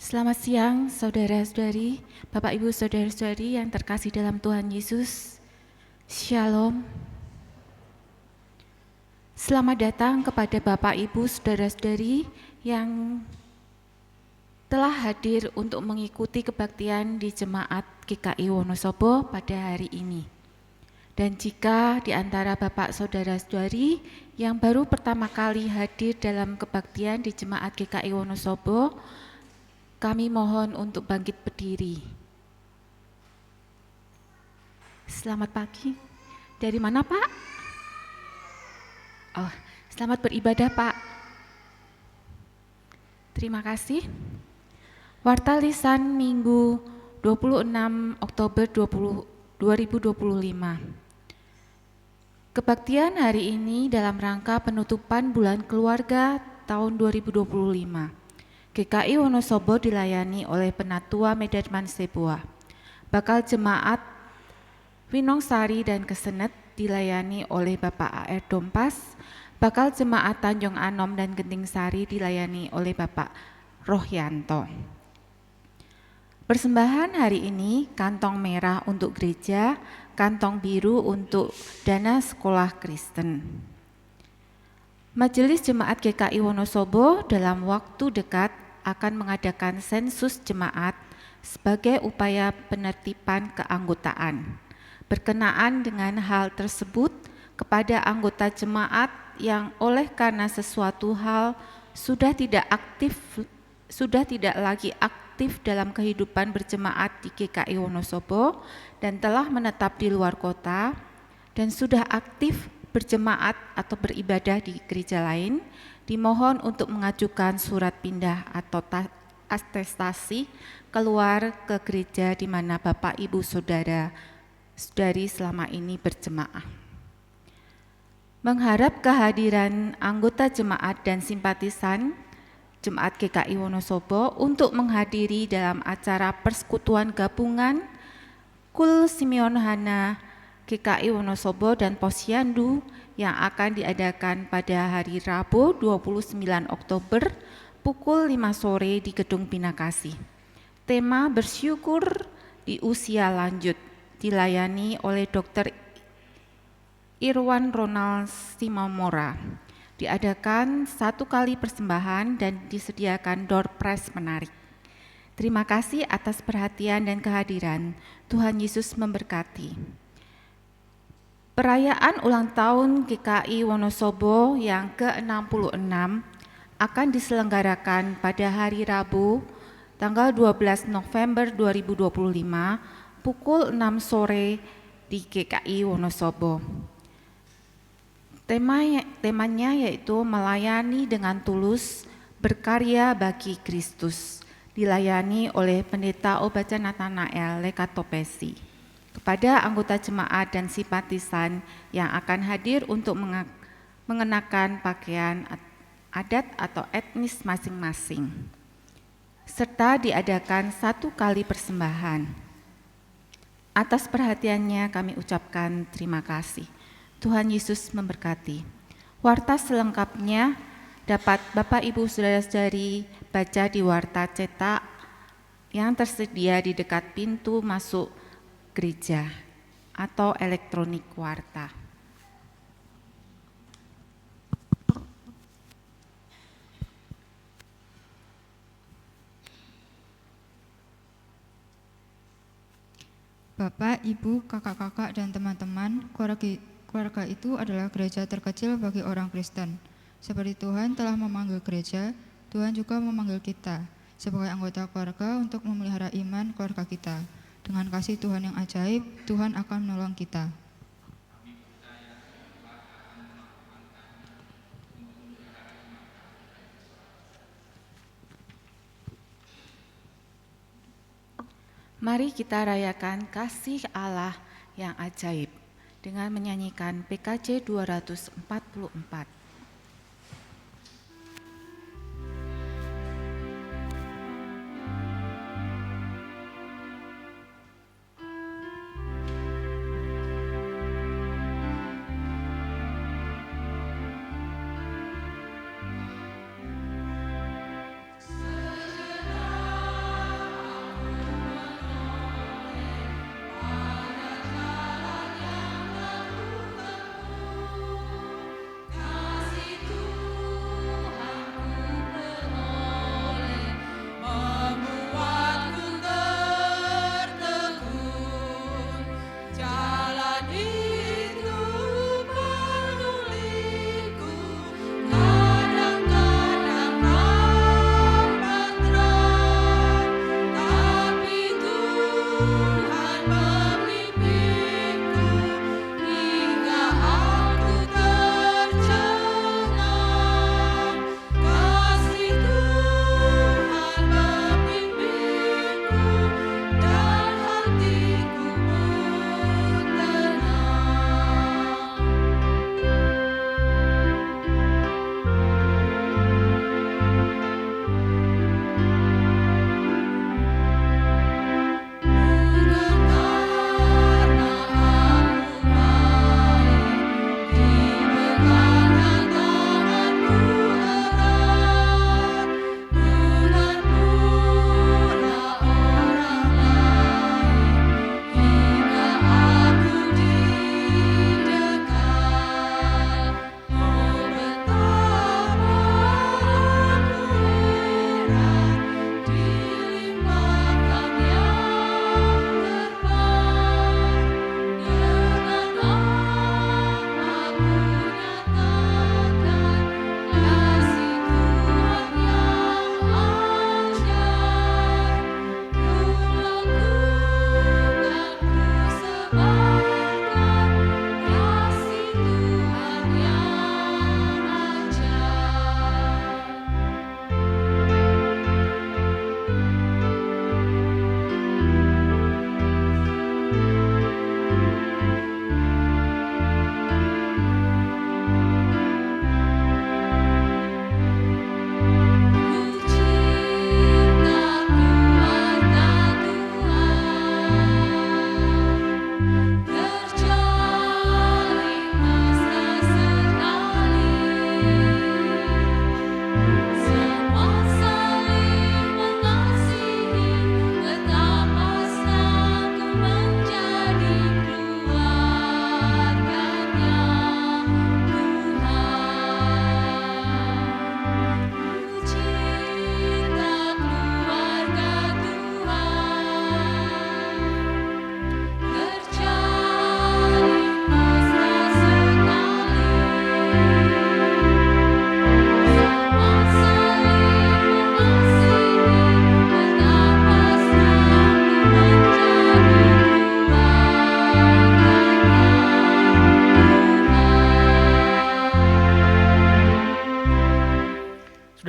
Selamat siang, saudara-saudari, Bapak Ibu saudara-saudari yang terkasih dalam Tuhan Yesus. Shalom. Selamat datang kepada Bapak Ibu saudara-saudari yang telah hadir untuk mengikuti kebaktian di Jemaat GKI Wonosobo pada hari ini. Dan jika di antara Bapak saudara-saudari yang baru pertama kali hadir dalam kebaktian di Jemaat GKI Wonosobo, kami mohon untuk bangkit berdiri. Selamat pagi. Dari mana, Pak? Oh, selamat beribadah, Pak. Terima kasih. Warta lisan Minggu 26 Oktober 2025. Kebaktian hari ini dalam rangka penutupan bulan keluarga tahun 2025. GKI Wonosobo dilayani oleh Penatua Medan Sebuah. Bakal Jemaat Winongsari dan Kesenet dilayani oleh Bapak AR Dompas. Bakal Jemaat Tanjung Anom dan Genting Sari dilayani oleh Bapak Rohyanto. Persembahan hari ini kantong merah untuk gereja, kantong biru untuk dana sekolah Kristen. Majelis Jemaat GKI Wonosobo dalam waktu dekat akan mengadakan sensus jemaat sebagai upaya penertiban keanggotaan. Berkenaan dengan hal tersebut, kepada anggota jemaat yang oleh karena sesuatu hal sudah tidak lagi aktif dalam kehidupan berjemaat di GKI Wonosobo dan telah menetap di luar kota dan sudah aktif berjemaat atau beribadah di gereja lain, dimohon untuk mengajukan surat pindah atau atestasi keluar ke gereja di mana Bapak Ibu saudara-saudari selama ini berjemaah. Mengharap kehadiran anggota jemaat dan simpatisan Jemaat GKI Wonosobo untuk menghadiri dalam acara persekutuan gabungan Kul Simeon Hana GKI Wonosobo dan Posyandu yang akan diadakan pada hari Rabu 29 Oktober pukul 5 sore di Gedung Binakasih. Tema bersyukur di usia lanjut dilayani oleh Dr. Irwan Ronald Simamora. Diadakan 1 kali persembahan dan disediakan door prize menarik. Terima kasih atas perhatian dan kehadiran. Tuhan Yesus memberkati. Perayaan ulang tahun GKI Wonosobo yang ke-66 akan diselenggarakan pada hari Rabu tanggal 12 November 2025 pukul 6 sore di GKI Wonosobo. Temanya yaitu melayani dengan tulus, berkarya bagi Kristus, dilayani oleh Pendeta Obaca Nathanael Lekatopesi. Kepada anggota jemaat dan simpatisan yang akan hadir untuk mengenakan pakaian adat atau etnis masing-masing, serta diadakan 1 kali persembahan. Atas perhatiannya kami ucapkan terima kasih. Tuhan Yesus memberkati. Warta selengkapnya dapat Bapak Ibu saudara-saudari baca di warta cetak yang tersedia di dekat pintu masuk gereja atau elektronik warta. Bapak, Ibu, kakak-kakak, dan teman-teman, keluarga itu adalah gereja terkecil bagi orang Kristen. Seperti Tuhan telah memanggil gereja, Tuhan juga memanggil kita sebagai anggota keluarga untuk memelihara iman keluarga kita. Dengan kasih Tuhan yang ajaib, Tuhan akan menolong kita. Mari kita rayakan kasih Allah yang ajaib dengan menyanyikan PKJ 244.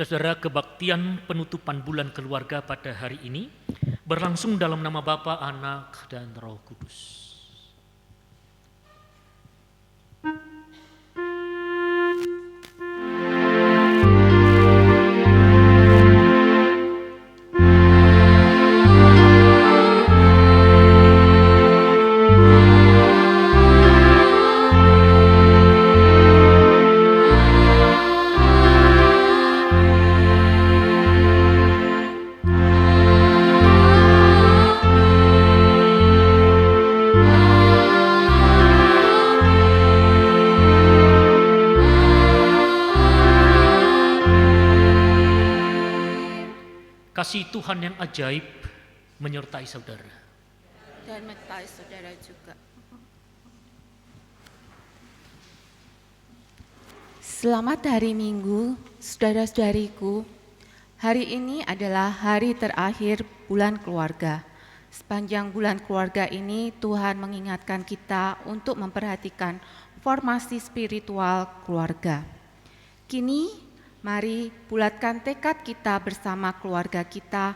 Saudara, kebaktian penutupan bulan keluarga pada hari ini berlangsung dalam nama Bapa, Anak, dan Roh Kudus. Kasih Tuhan yang ajaib menyertai saudara. Dan menyertai saudara juga. Selamat hari Minggu, saudara-saudariku. Hari ini adalah hari terakhir bulan keluarga. Sepanjang bulan keluarga ini Tuhan mengingatkan kita untuk memperhatikan formasi spiritual keluarga. Kini mari bulatkan tekad kita bersama keluarga kita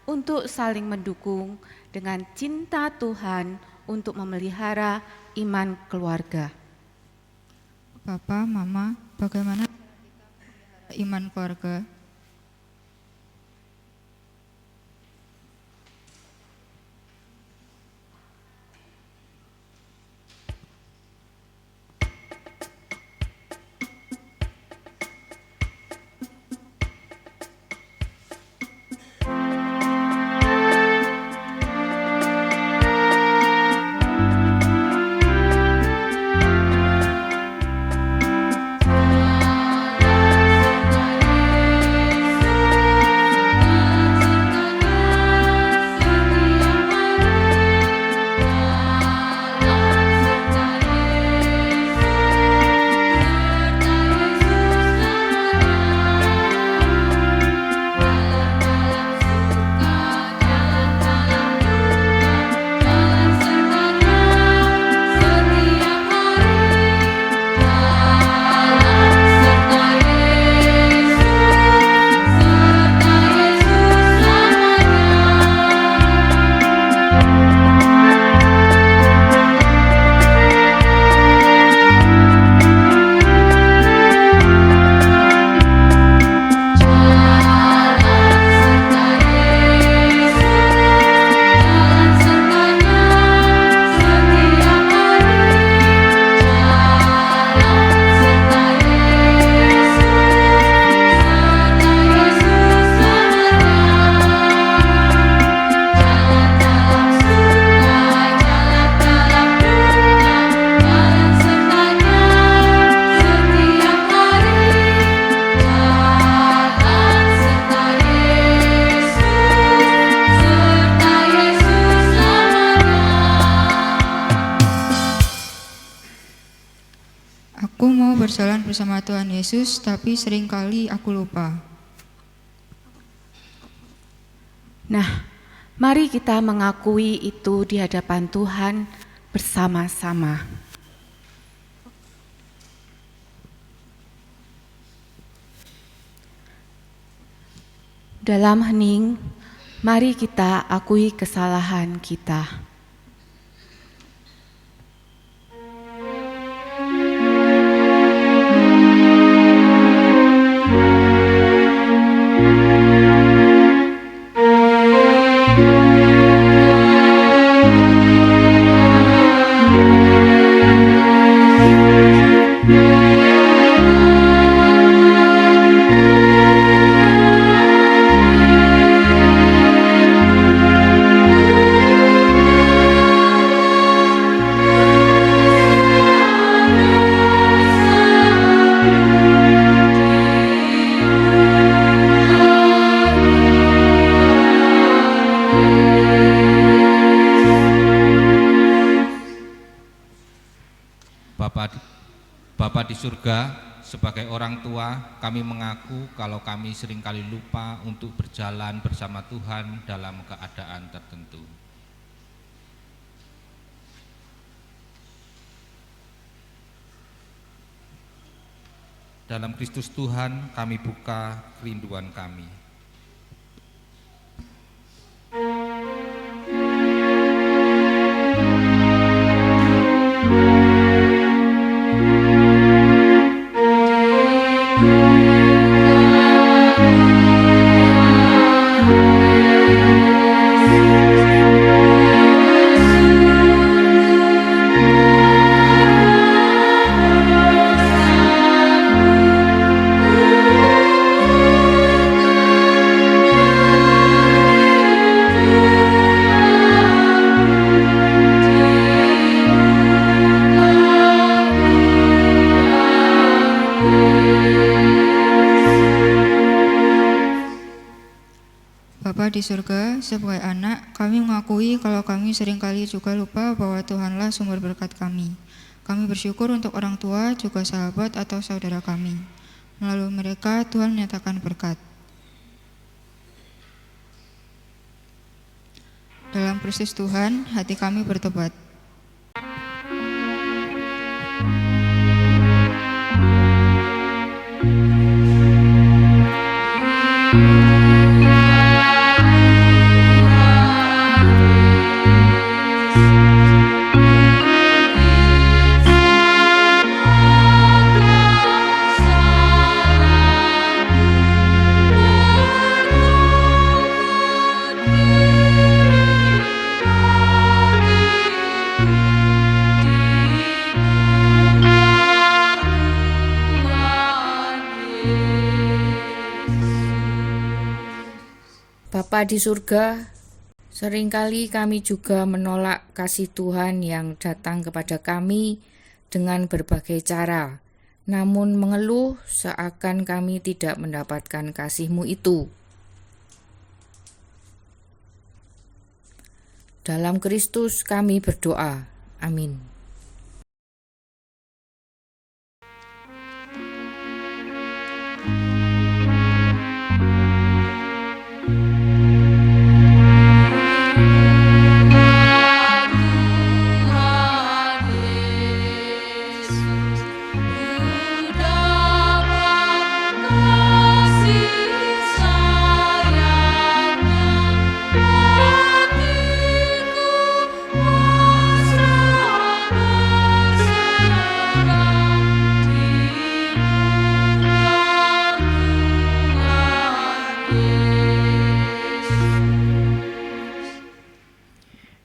untuk saling mendukung dengan cinta Tuhan untuk memelihara iman keluarga. Papa, Mama, bagaimana iman keluarga? Aku mau berjalan bersama Tuhan Yesus, tapi seringkali aku lupa. Nah, mari kita mengakui itu di hadapan Tuhan bersama-sama. Dalam hening, mari kita akui kesalahan kita. Bapa di surga, sebagai orang tua, kami mengaku kalau kami seringkali lupa untuk berjalan bersama Tuhan dalam keadaan tertentu. Dalam Kristus Tuhan, kami buka kerinduan kami. Bapa di surga, sebagai anak, kami mengakui kalau kami seringkali juga lupa bahwa Tuhanlah sumber berkat kami. Kami bersyukur untuk orang tua, juga sahabat atau saudara kami. Melalui mereka, Tuhan menyatakan berkat. Dalam Kristus Tuhan, hati kami bertobat. Bapa di surga, seringkali kami juga menolak kasih Tuhan yang datang kepada kami dengan berbagai cara, namun mengeluh seakan kami tidak mendapatkan kasih-Mu itu. Dalam Kristus kami berdoa. Amin.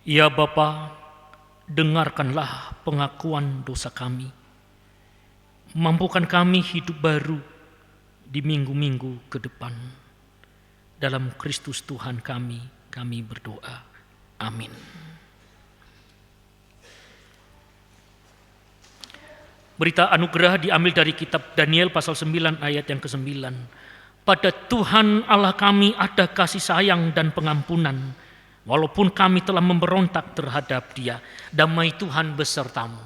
Ya Bapa, dengarkanlah pengakuan dosa kami. Mampukan kami hidup baru di minggu-minggu ke depan. Dalam Kristus Tuhan kami berdoa. Amin. Berita anugerah diambil dari kitab Daniel pasal 9 ayat yang ke-9. Pada Tuhan Allah kami ada kasih sayang dan pengampunan, walaupun kami telah memberontak terhadap Dia. Damai Tuhan besertamu.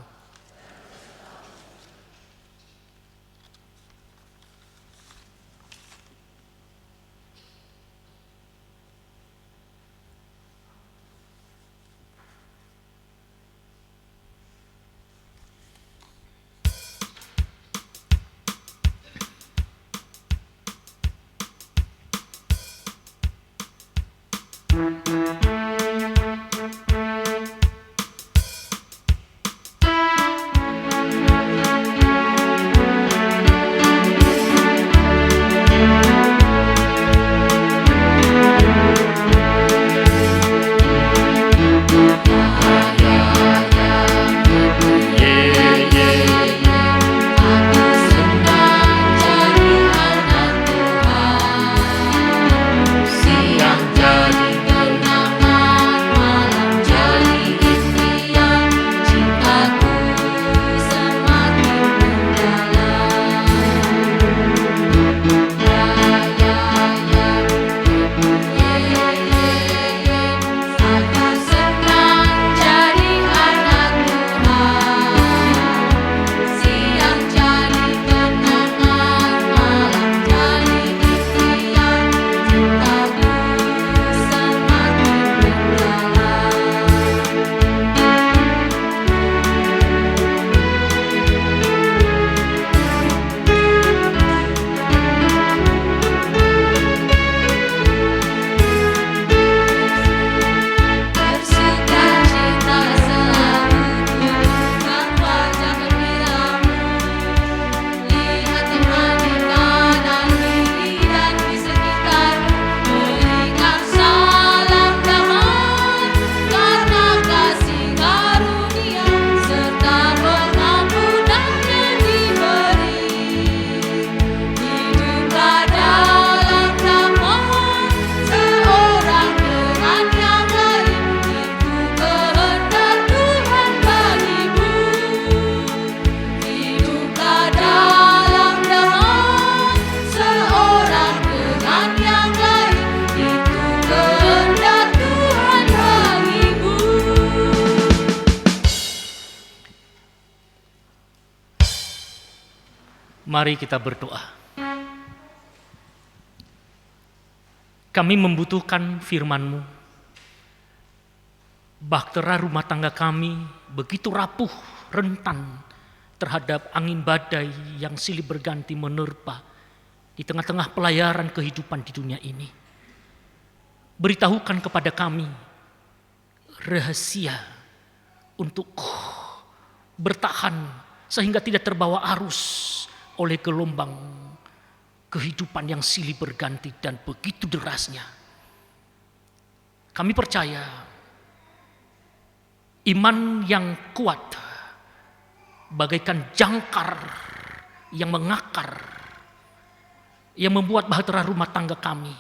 Mari kita berdoa. Kami membutuhkan firman-Mu. Bahtera rumah tangga kami begitu rapuh, rentan terhadap angin badai yang silih berganti menerpa di tengah-tengah pelayaran kehidupan di dunia ini. Beritahukan kepada kami rahasia untuk bertahan sehingga tidak terbawa arus oleh gelombang kehidupan yang silih berganti dan begitu derasnya. Kami percaya iman yang kuat bagaikan jangkar yang mengakar, yang membuat bahtera rumah tangga kami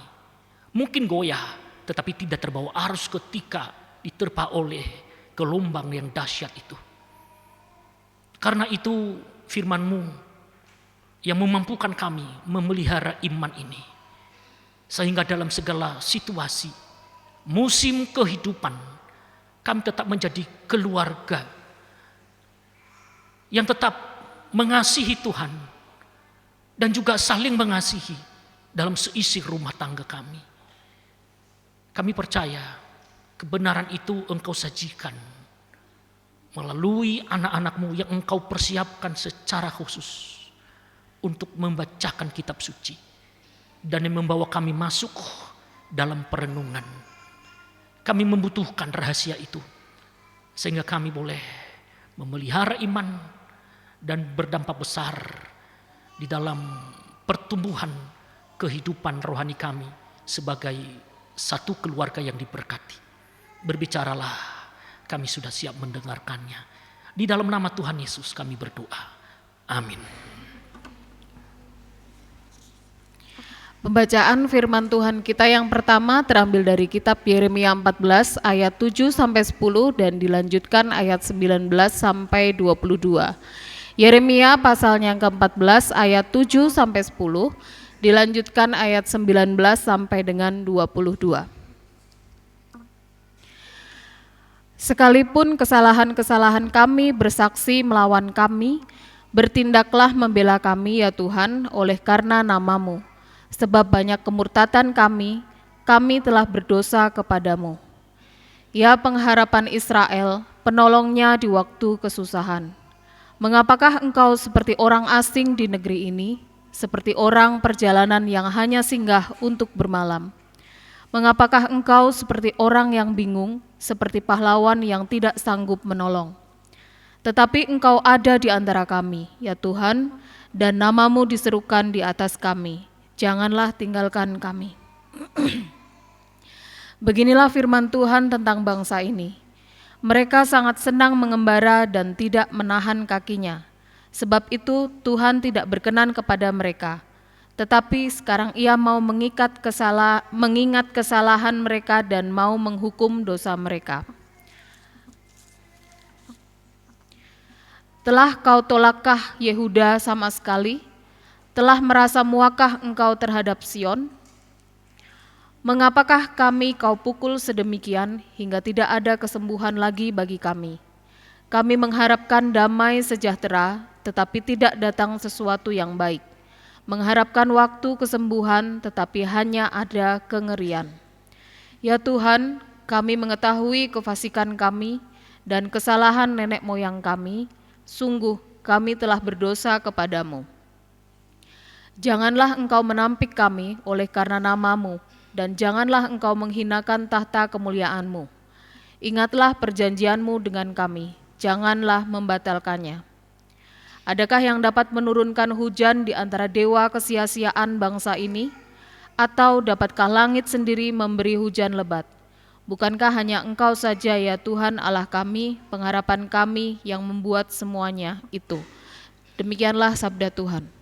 mungkin goyah, tetapi tidak terbawa arus ketika diterpa oleh gelombang yang dahsyat itu. Karena itu firman-Mu yang memampukan kami memelihara iman ini. Sehingga dalam segala situasi, musim kehidupan, kami tetap menjadi keluarga yang tetap mengasihi Tuhan dan juga saling mengasihi dalam seisi rumah tangga kami. Kami percaya kebenaran itu Engkau sajikan melalui anak-anak-Mu yang Engkau persiapkan secara khusus untuk membacakan kitab suci dan yang membawa kami masuk dalam perenungan. Kami membutuhkan rahasia itu sehingga kami boleh memelihara iman dan berdampak besar di dalam pertumbuhan kehidupan rohani kami sebagai satu keluarga yang diberkati. Berbicaralah, kami sudah siap mendengarkannya. Di dalam nama Tuhan Yesus kami berdoa. Amin. Pembacaan firman Tuhan kita yang pertama terambil dari kitab Yeremia 14 ayat 7 sampai 10 dan dilanjutkan ayat 19 sampai 22. Yeremia pasalnya yang ke-14 ayat 7 sampai 10 dilanjutkan ayat 19 sampai dengan 22. Sekalipun kesalahan-kesalahan kami bersaksi melawan kami, bertindaklah membela kami ya Tuhan oleh karena nama-Mu. Sebab banyak kemurtatan kami telah berdosa kepadamu. Ya pengharapan Israel, penolongnya di waktu kesusahan. Mengapakah engkau seperti orang asing di negeri ini, seperti orang perjalanan yang hanya singgah untuk bermalam? Mengapakah engkau seperti orang yang bingung, seperti pahlawan yang tidak sanggup menolong? Tetapi engkau ada di antara kami, ya Tuhan, dan nama-Mu diserukan di atas kami. Janganlah tinggalkan kami. Beginilah firman Tuhan tentang bangsa ini. Mereka sangat senang mengembara dan tidak menahan kakinya. Sebab itu Tuhan tidak berkenan kepada mereka. Tetapi sekarang Ia mau mengingat kesalahan mereka dan mau menghukum dosa mereka. Telah kau tolakkah Yehuda sama sekali? Telah merasa muakah engkau terhadap Sion? Mengapakah kami kau pukul sedemikian hingga tidak ada kesembuhan lagi bagi kami? Kami mengharapkan damai sejahtera, tetapi tidak datang sesuatu yang baik. Mengharapkan waktu kesembuhan, tetapi hanya ada kengerian. Ya Tuhan, kami mengetahui kefasikan kami dan kesalahan nenek moyang kami. Sungguh kami telah berdosa kepadamu. Janganlah engkau menampik kami oleh karena nama-Mu, dan janganlah engkau menghinakan tahta kemuliaan-Mu. Ingatlah perjanjian-Mu dengan kami, janganlah membatalkannya. Adakah yang dapat menurunkan hujan di antara dewa kesia-siaan bangsa ini? Atau dapatkah langit sendiri memberi hujan lebat? Bukankah hanya Engkau saja ya Tuhan Allah kami, pengharapan kami yang membuat semuanya itu? Demikianlah sabda Tuhan.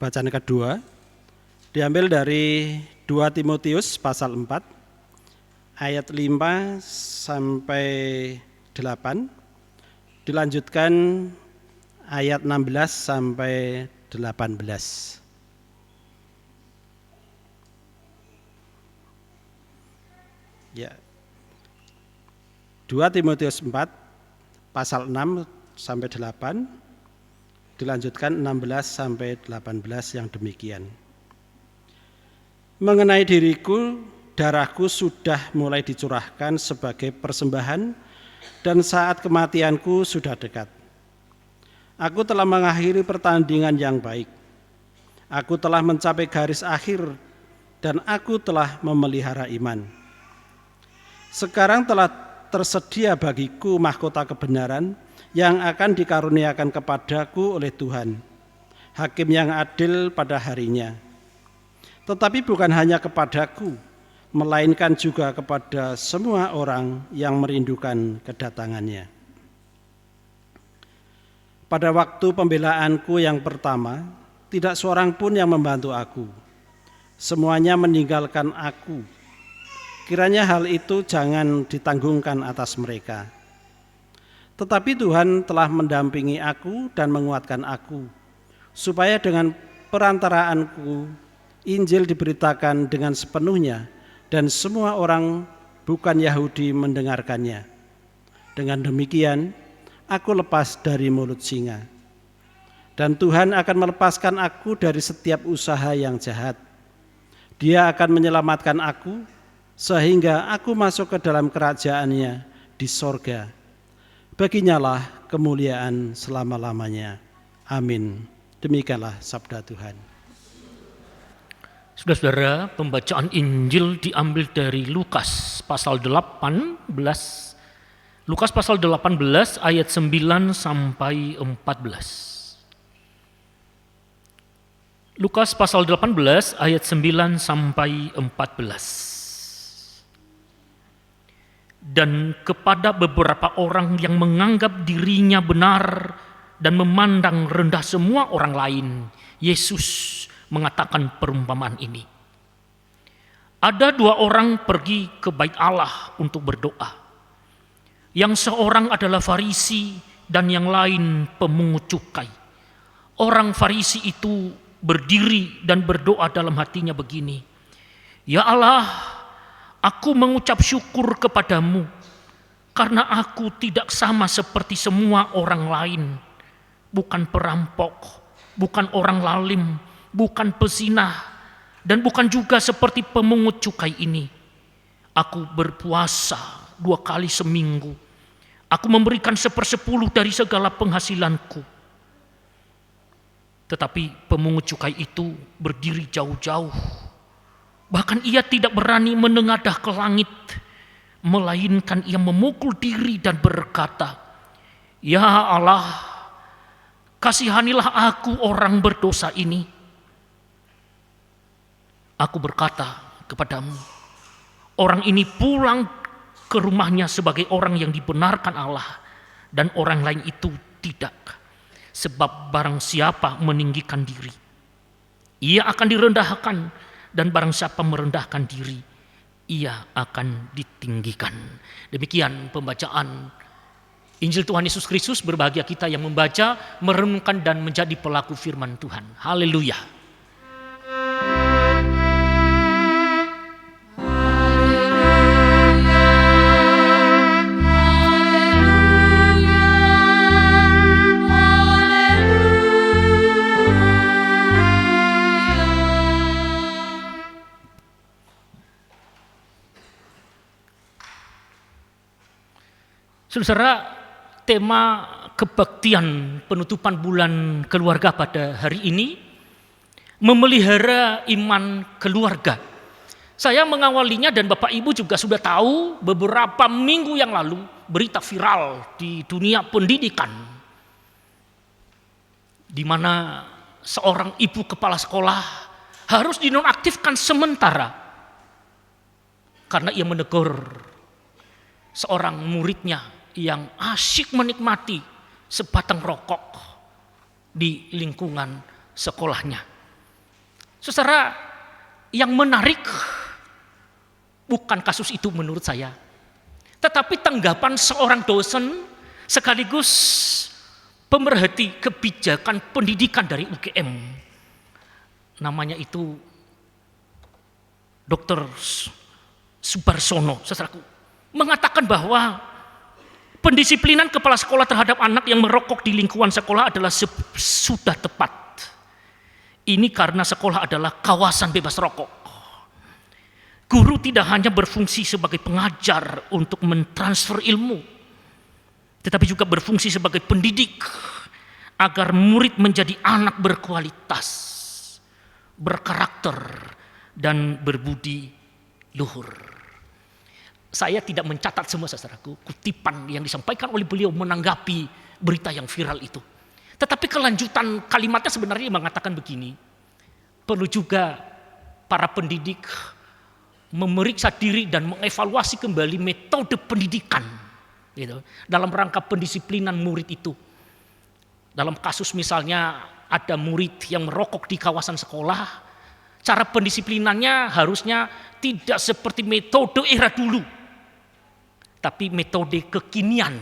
bacaan kedua diambil dari 2 Timotius pasal 4 ayat 5 sampai 8, dilanjutkan ayat 16 sampai 18. Ya. 2 Timotius 4 pasal 6 sampai 8, dilanjutkan 16 sampai 18 yang demikian. Mengenai diriku, darahku sudah mulai dicurahkan sebagai persembahan dan saat kematianku sudah dekat. Aku telah mengakhiri pertandingan yang baik. Aku telah mencapai garis akhir dan aku telah memelihara iman. Sekarang telah tersedia bagiku mahkota kebenaran yang akan dikaruniakan kepadaku oleh Tuhan, Hakim yang adil pada harinya. Tetapi bukan hanya kepadaku, melainkan juga kepada semua orang yang merindukan kedatangannya. Pada waktu pembelaanku yang pertama, tidak seorang pun yang membantu aku. Semuanya meninggalkan aku. Kiranya hal itu jangan ditanggungkan atas mereka. Tetapi Tuhan telah mendampingi aku dan menguatkan aku, supaya dengan perantaraanku Injil diberitakan dengan sepenuhnya dan semua orang bukan Yahudi mendengarkannya. Dengan demikian, aku lepas dari mulut singa. Dan Tuhan akan melepaskan aku dari setiap usaha yang jahat. Dia akan menyelamatkan aku, sehingga aku masuk ke dalam kerajaan-Nya di sorga. Baginyalah kemuliaan selama-lamanya. Amin. Demikianlah sabda Tuhan. Saudara-saudara, pembacaan Injil diambil dari Lukas pasal 18. Lukas pasal 18 ayat 9 sampai 14. Lukas pasal 18 ayat 9 sampai 14. Dan kepada beberapa orang yang menganggap dirinya benar dan memandang rendah semua orang lain, Yesus mengatakan perumpamaan ini. Ada 2 orang pergi ke bait Allah untuk berdoa. Yang seorang adalah Farisi dan yang lain pemungut cukai. Orang Farisi itu berdiri dan berdoa dalam hatinya begini, "Ya Allah, aku mengucap syukur kepadamu karena aku tidak sama seperti semua orang lain, bukan perampok, bukan orang lalim, bukan pezinah, dan bukan juga seperti pemungut cukai ini. Aku berpuasa 2 kali seminggu. Aku memberikan 1/10 dari segala penghasilanku." Tetapi pemungut cukai itu berdiri jauh-jauh. Bahkan ia tidak berani menengadah ke langit, melainkan ia memukul diri dan berkata, "Ya Allah, kasihanilah aku orang berdosa ini." Aku berkata kepadamu, orang ini pulang ke rumahnya sebagai orang yang dibenarkan Allah, dan orang lain itu tidak. Sebab barang siapa meninggikan diri, ia akan direndahkan, dan barang siapa merendahkan diri, ia akan ditinggikan. Demikian pembacaan Injil Tuhan Yesus Kristus. Berbahagia kita yang membaca, merenungkan, dan menjadi pelaku firman Tuhan. Haleluya. Saudara, tema kebaktian penutupan bulan keluarga pada hari ini, memelihara iman keluarga. Saya mengawalinya dan Bapak Ibu juga sudah tahu beberapa minggu yang lalu berita viral di dunia pendidikan, di mana seorang ibu kepala sekolah harus dinonaktifkan sementara karena ia menegur seorang muridnya yang asyik menikmati sebatang rokok di lingkungan sekolahnya. Saudara, yang menarik bukan kasus itu menurut saya, tetapi tanggapan seorang dosen sekaligus pemerhati kebijakan pendidikan dari UGM. Namanya itu Dr. Subarsono, saudaraku, mengatakan bahwa pendisiplinan kepala sekolah terhadap anak yang merokok di lingkungan sekolah adalah sudah tepat. Ini karena sekolah adalah kawasan bebas rokok. Guru tidak hanya berfungsi sebagai pengajar untuk mentransfer ilmu, tetapi juga berfungsi sebagai pendidik agar murid menjadi anak berkualitas, berkarakter, dan berbudi luhur. Saya tidak mencatat semua, saudaraku, kutipan yang disampaikan oleh beliau menanggapi berita yang viral itu. Tetapi kelanjutan kalimatnya sebenarnya mengatakan begini, perlu juga para pendidik memeriksa diri dan mengevaluasi kembali metode pendidikan gitu, dalam rangka pendisiplinan murid itu. Dalam kasus misalnya ada murid yang merokok di kawasan sekolah, cara pendisiplinannya harusnya tidak seperti metode era dulu, tapi metode kekinian.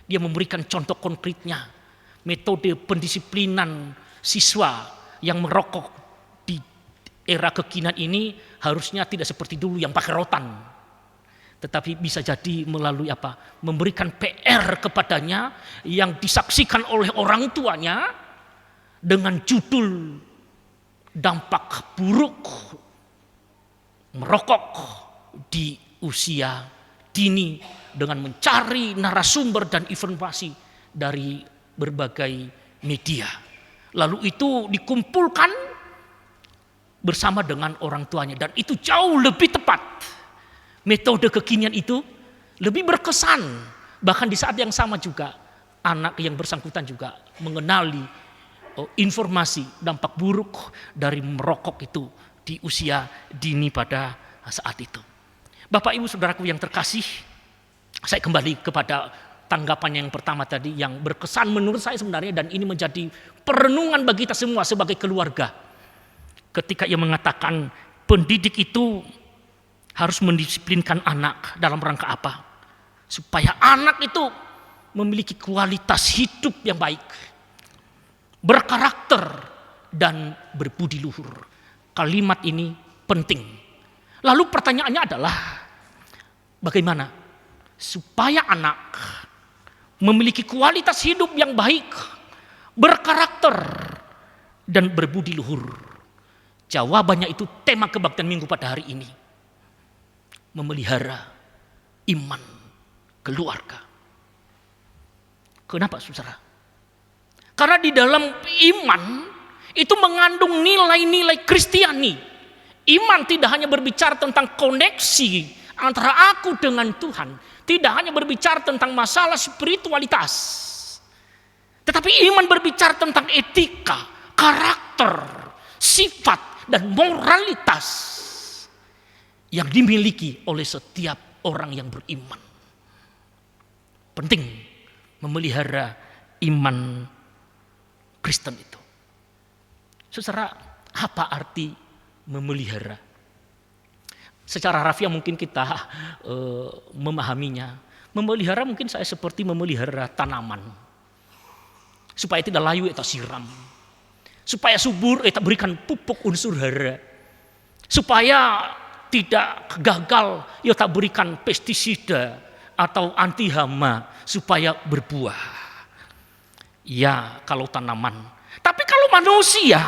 Dia memberikan contoh konkretnya, metode pendisiplinan siswa yang merokok di era kekinian ini harusnya tidak seperti dulu yang pakai rotan, tetapi bisa jadi melalui memberikan PR kepadanya yang disaksikan oleh orang tuanya dengan judul dampak buruk merokok di usia dini, dengan mencari narasumber dan informasi dari berbagai media. Lalu itu dikumpulkan bersama dengan orang tuanya, dan itu jauh lebih tepat. Metode kekinian itu lebih berkesan. Bahkan di saat yang sama juga anak yang bersangkutan juga mengenali informasi dampak buruk dari merokok itu di usia dini pada saat itu. Bapak Ibu Saudaraku yang terkasih, saya kembali kepada tanggapan yang pertama tadi yang berkesan menurut saya sebenarnya, dan ini menjadi perenungan bagi kita semua sebagai keluarga. Ketika ia mengatakan pendidik itu harus mendisiplinkan anak dalam rangka apa? Supaya anak itu memiliki kualitas hidup yang baik, berkarakter, dan berbudi luhur. Kalimat ini penting. Lalu pertanyaannya adalah bagaimana supaya anak memiliki kualitas hidup yang baik, berkarakter, dan berbudi luhur? Jawabannya itu tema kebaktian minggu pada hari ini. Memelihara iman keluarga. Kenapa, saudara? Karena di dalam iman itu mengandung nilai-nilai Kristiani. Iman tidak hanya berbicara tentang koneksi antara aku dengan Tuhan, tidak hanya berbicara tentang masalah spiritualitas, tetapi iman berbicara tentang etika, karakter, sifat, dan moralitas yang dimiliki oleh setiap orang yang beriman. Penting memelihara iman Kristen itu. Saudara, apa arti memelihara? Secara harfiah mungkin kita memahaminya. Memelihara mungkin saya seperti memelihara tanaman. Supaya tidak layu kita siram. Supaya subur kita berikan pupuk unsur hara. Supaya tidak gagal kita berikan pestisida atau anti hama supaya berbuah. Ya, kalau tanaman. Tapi kalau manusia,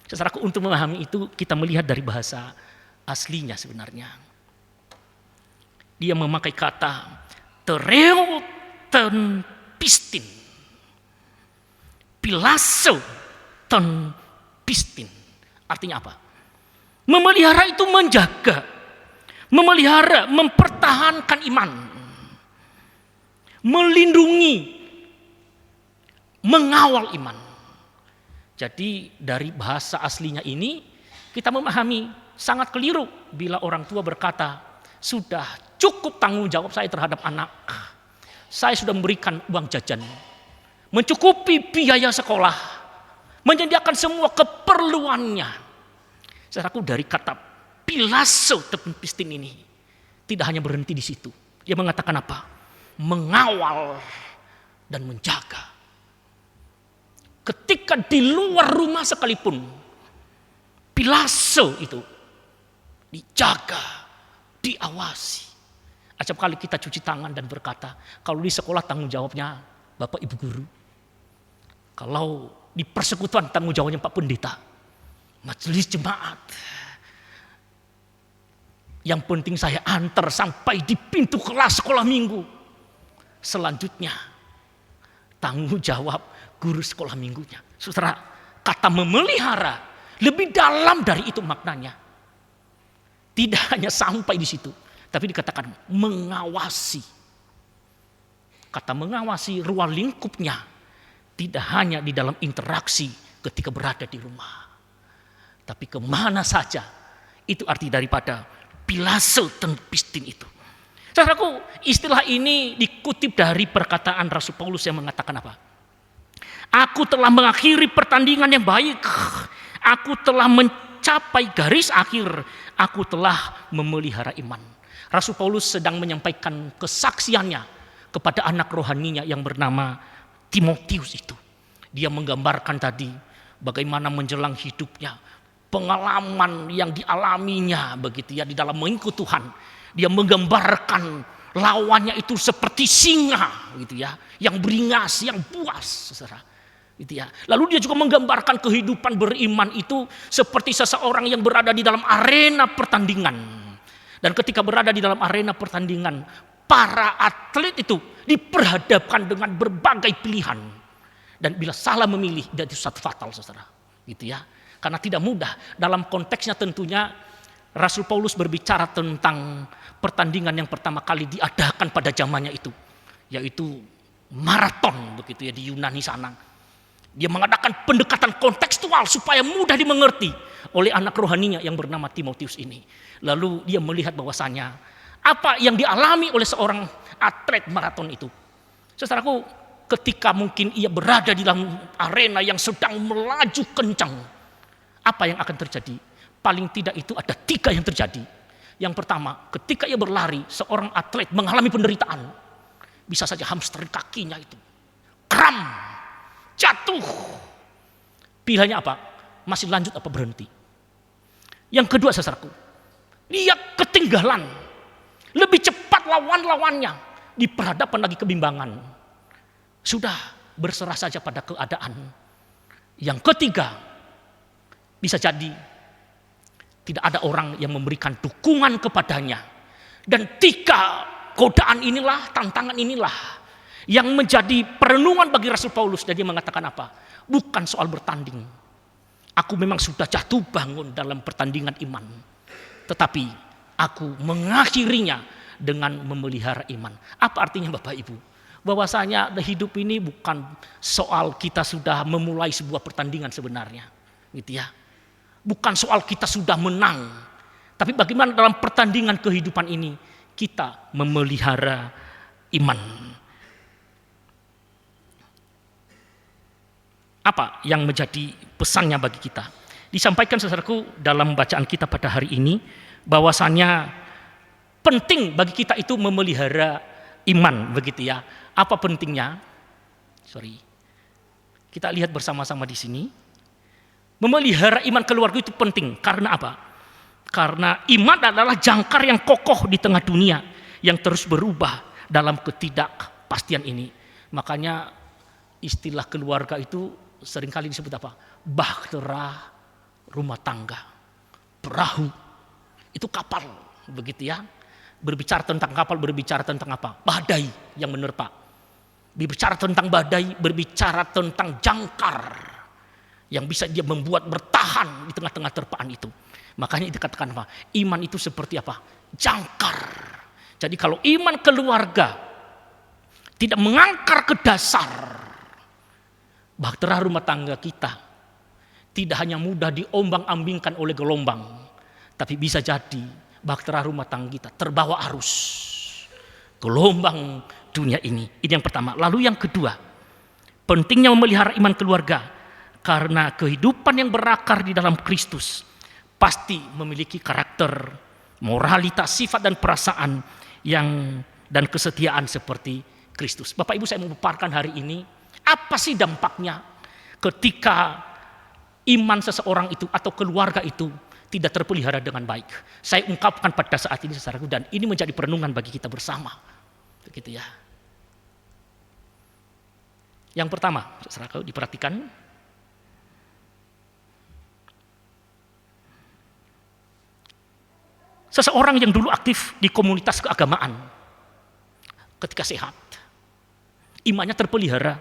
saudaraku, untuk memahami itu kita melihat dari bahasa aslinya sebenarnya. Dia memakai kata tereuton pistin, pilaso ton pistin. Artinya apa? Memelihara itu menjaga, memelihara, mempertahankan iman, melindungi, mengawal iman. Jadi dari bahasa aslinya ini kita memahami sangat keliru bila orang tua berkata, sudah cukup tanggung jawab saya terhadap anak. Saya sudah memberikan uang jajan, mencukupi biaya sekolah, menyediakan semua keperluannya. Saudaraku, dari kata pilaso tempistin ini tidak hanya berhenti di situ. Dia mengatakan apa? Mengawal dan menjaga. Ketika di luar rumah sekalipun, pilaso itu dijaga, diawasi. Acap kali kita cuci tangan dan berkata, kalau di sekolah tanggung jawabnya Bapak Ibu Guru. Kalau di persekutuan tanggung jawabnya Pak Pendeta. Majelis jemaat. Yang penting saya antar sampai di pintu kelas sekolah minggu. Selanjutnya tanggung jawab guru sekolah minggunya. Saudara, kata memelihara lebih dalam dari itu maknanya. Tidak hanya sampai di situ, tapi dikatakan mengawasi. Kata mengawasi ruang lingkupnya tidak hanya di dalam interaksi ketika berada di rumah. Tapi kemana saja, itu arti daripada pilaso tempistin itu. Saudaraku, istilah ini dikutip dari perkataan Rasul Paulus yang mengatakan apa? Aku telah mengakhiri pertandingan yang baik. Aku telah mencapai garis akhir. Aku telah memelihara iman. Rasul Paulus sedang menyampaikan kesaksiannya kepada anak rohaninya yang bernama Timotius itu. Dia menggambarkan tadi bagaimana menjelang hidupnya, pengalaman yang dialaminya begitu ya di dalam mengikut Tuhan. Dia menggambarkan lawannya itu seperti singa gitu ya, yang beringas, yang buas, saudara. Gitu ya. Lalu dia juga menggambarkan kehidupan beriman itu seperti seseorang yang berada di dalam arena pertandingan. Dan ketika berada di dalam arena pertandingan, para atlet itu diperhadapkan dengan berbagai pilihan. Dan bila salah memilih, itu satu fatal, saudara. Gitu ya. Karena tidak mudah. Dalam konteksnya tentunya Rasul Paulus berbicara tentang pertandingan yang pertama kali diadakan pada zamannya itu, yaitu maraton begitu ya di Yunani sana. Dia mengadakan pendekatan kontekstual supaya mudah dimengerti oleh anak rohaninya yang bernama Timotius ini. Lalu dia melihat bahwasanya apa yang dialami oleh seorang atlet maraton itu. Saudaraku, ketika mungkin ia berada di dalam arena yang sedang melaju kencang, apa yang akan terjadi? Paling tidak itu ada 3 yang terjadi. Yang pertama, ketika ia berlari, seorang atlet mengalami penderitaan. Bisa saja hamstring kakinya itu kram, jatuh. Pilihannya apa? Masih lanjut apa berhenti? Yang kedua, saudaraku, dia ketinggalan. Lebih cepat lawan-lawannya, diperhadapkan lagi kebimbangan. Sudah berserah saja pada keadaan. Yang ketiga, bisa jadi tidak ada orang yang memberikan dukungan kepadanya. Dan 3 godaan inilah, tantangan inilah yang menjadi perenungan bagi Rasul Paulus. Dan dia mengatakan apa? Bukan soal bertanding. Aku memang sudah jatuh bangun dalam pertandingan iman. Tetapi aku mengakhirinya dengan memelihara iman. Apa artinya Bapak Ibu? Bahwasanya hidup ini bukan soal kita sudah memulai sebuah pertandingan sebenarnya. Gitu ya. Bukan soal kita sudah menang, tapi bagaimana dalam pertandingan kehidupan ini kita memelihara iman. Apa yang menjadi pesannya bagi kita? Disampaikan saudaraku dalam bacaan kita pada hari ini, bahwasanya penting bagi kita itu memelihara iman, begitu ya. Apa pentingnya? Kita lihat bersama-sama di sini. Memelihara iman keluarga itu penting. Karena apa? Karena iman adalah jangkar yang kokoh di tengah dunia yang terus berubah dalam ketidakpastian ini. Makanya istilah keluarga itu seringkali disebut apa? Bahtera rumah tangga. Perahu. Itu kapal. Begitu ya. Berbicara tentang kapal, berbicara tentang apa? Badai yang menerpa. Berbicara tentang badai, berbicara tentang jangkar yang bisa dia membuat bertahan di tengah-tengah terpaan itu. Makanya dikatakan apa? Iman itu seperti apa? Jangkar. Jadi kalau iman keluarga tidak mengangkar ke dasar, bahtera rumah tangga kita tidak hanya mudah diombang-ambingkan oleh gelombang, tapi bisa jadi bahtera rumah tangga kita terbawa arus gelombang dunia ini. Ini yang pertama. Lalu yang kedua, pentingnya memelihara iman keluarga. Karena kehidupan yang berakar di dalam Kristus pasti memiliki karakter, moralitas, sifat dan perasaan dan kesetiaan seperti Kristus. Bapak Ibu, saya mau paparkan hari ini, apa sih dampaknya ketika iman seseorang itu atau keluarga itu tidak terpelihara dengan baik. Saya ungkapkan pada saat ini saudaraku, dan ini menjadi perenungan bagi kita bersama. Begitu ya. Yang pertama, saudaraku, diperhatikan. Seseorang yang dulu aktif di komunitas keagamaan, ketika sehat, imannya terpelihara,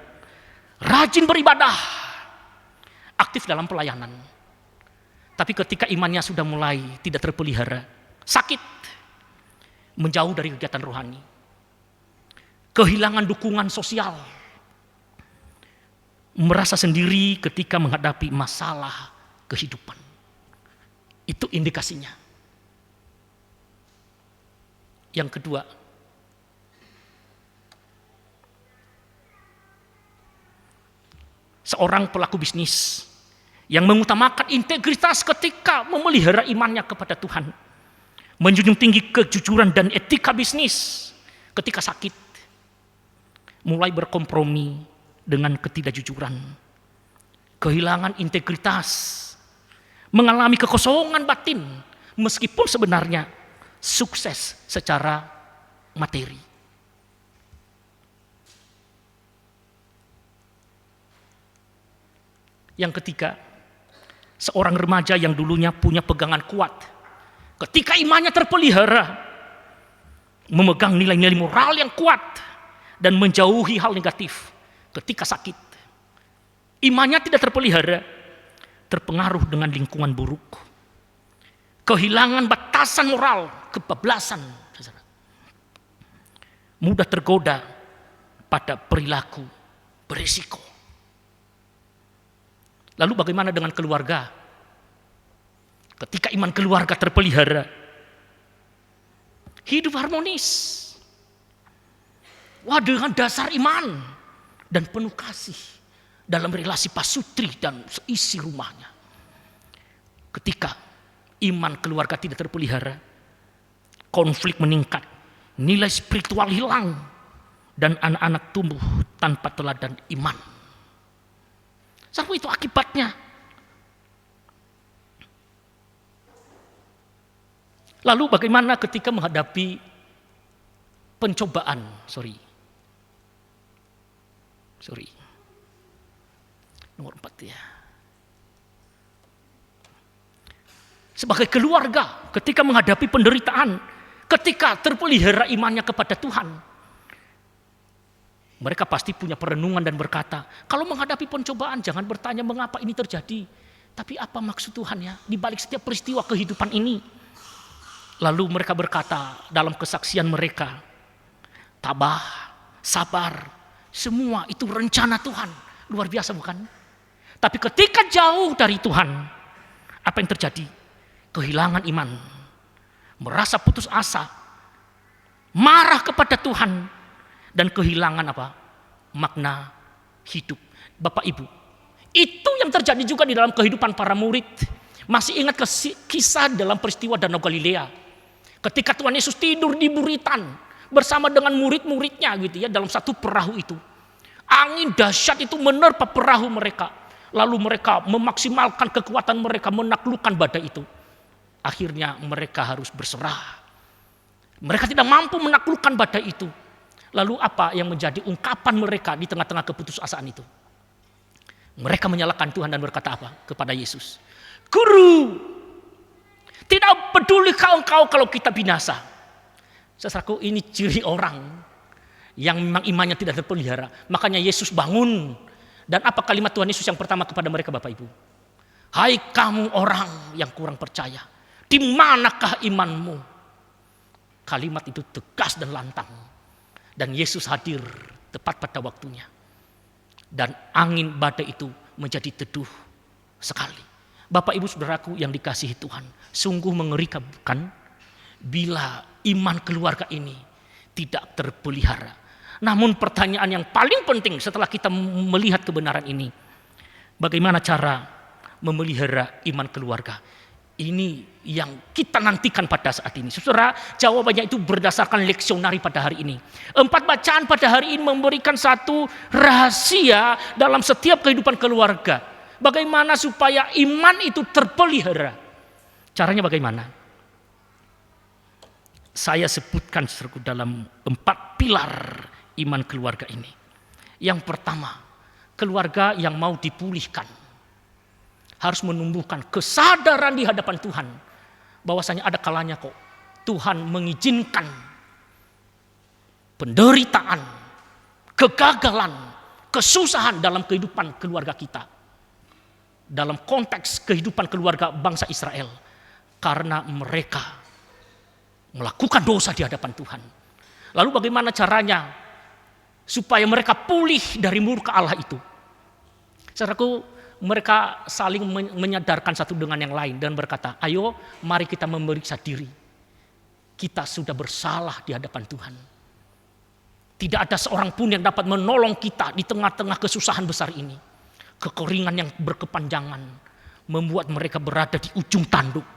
rajin beribadah, aktif dalam pelayanan. Tapi ketika imannya sudah mulai tidak terpelihara, sakit, menjauh dari kegiatan rohani, kehilangan dukungan sosial, merasa sendiri ketika menghadapi masalah kehidupan. Itu indikasinya. Yang kedua, seorang pelaku bisnis yang mengutamakan integritas ketika memelihara imannya kepada Tuhan, menjunjung tinggi kejujuran dan etika bisnis, ketika sakit mulai berkompromi dengan ketidakjujuran, kehilangan integritas, mengalami kekosongan batin meskipun sebenarnya sukses secara materi. Yang ketiga, seorang remaja yang dulunya punya pegangan kuat, ketika imannya terpelihara, memegang nilai-nilai moral yang kuat dan menjauhi hal negatif. Ketika sakit, imannya tidak terpelihara, terpengaruh dengan lingkungan buruk, kehilangan batasan moral, kebablasan, mudah tergoda pada perilaku berisiko. Lalu bagaimana dengan keluarga? Ketika iman keluarga terpelihara, hidup harmonis, dengan dasar iman dan penuh kasih dalam relasi pasutri dan seisi rumahnya. Ketika iman keluarga tidak terpelihara, konflik meningkat, nilai spiritual hilang, dan anak-anak tumbuh tanpa teladan iman. Itu akibatnya. Lalu bagaimana ketika menghadapi pencobaan? Nomor 4 ya. Sebagai keluarga, ketika menghadapi penderitaan, ketika terpelihara imannya kepada Tuhan, mereka pasti punya perenungan dan berkata, kalau menghadapi pencobaan jangan bertanya mengapa ini terjadi, tapi apa maksud Tuhan ya di balik setiap peristiwa kehidupan ini. Lalu mereka berkata dalam kesaksian mereka, tabah, sabar, semua itu rencana Tuhan. Luar biasa bukan? Tapi ketika jauh dari Tuhan, apa yang terjadi? Kehilangan iman, merasa putus asa, marah kepada Tuhan, dan kehilangan makna hidup. Bapak Ibu, itu yang terjadi juga di dalam kehidupan para murid. Masih ingat kisah dalam peristiwa Danau Galilea, ketika Tuhan Yesus tidur di buritan bersama dengan murid-muridnya gitu ya, dalam satu perahu itu. Angin dahsyat itu menerpa perahu mereka, lalu mereka memaksimalkan kekuatan mereka menaklukkan badai itu. Akhirnya mereka harus berserah. Mereka tidak mampu menaklukkan badai itu. Lalu apa yang menjadi ungkapan mereka di tengah-tengah keputusasaan itu? Mereka menyalahkan Tuhan dan berkata apa kepada Yesus? Guru, tidak peduli engkau kalau kita binasa. Saudaraku, ini ciri orang yang memang imannya tidak terpelihara. Makanya Yesus bangun. Dan apa kalimat Tuhan Yesus yang pertama kepada mereka, Bapak Ibu? Hai kamu orang yang kurang percaya, di manakah imanmu? Kalimat itu tegas dan lantang. Dan Yesus hadir tepat pada waktunya. Dan angin badai itu menjadi teduh sekali. Bapak Ibu Saudaraku yang dikasihi Tuhan, sungguh mengerikan bukan bila iman keluarga ini tidak terpelihara. Namun pertanyaan yang paling penting setelah kita melihat kebenaran ini, Bagaimana cara memelihara iman keluarga? Ini yang kita nantikan pada saat ini. Saudara, jawabannya itu berdasarkan leksionari pada hari ini. 4 bacaan pada hari ini memberikan satu rahasia dalam setiap kehidupan keluarga. Bagaimana supaya iman itu terpelihara? Caranya bagaimana? Saya sebutkan dalam 4 pilar iman keluarga ini. Yang pertama, keluarga yang mau dipulihkan harus menumbuhkan kesadaran di hadapan Tuhan bahwasanya ada kalanya kok Tuhan mengizinkan penderitaan, kegagalan, kesusahan dalam kehidupan keluarga kita. Dalam konteks kehidupan keluarga bangsa Israel, karena mereka melakukan dosa di hadapan Tuhan. Lalu bagaimana caranya supaya mereka pulih dari murka Allah itu? Saudaraku, mereka saling menyadarkan satu dengan yang lain dan berkata, ayo mari kita memeriksa diri. Kita sudah bersalah di hadapan Tuhan. Tidak ada seorang pun yang dapat menolong kita di tengah-tengah kesusahan besar ini. Kekeringan yang berkepanjangan membuat mereka berada di ujung tanduk.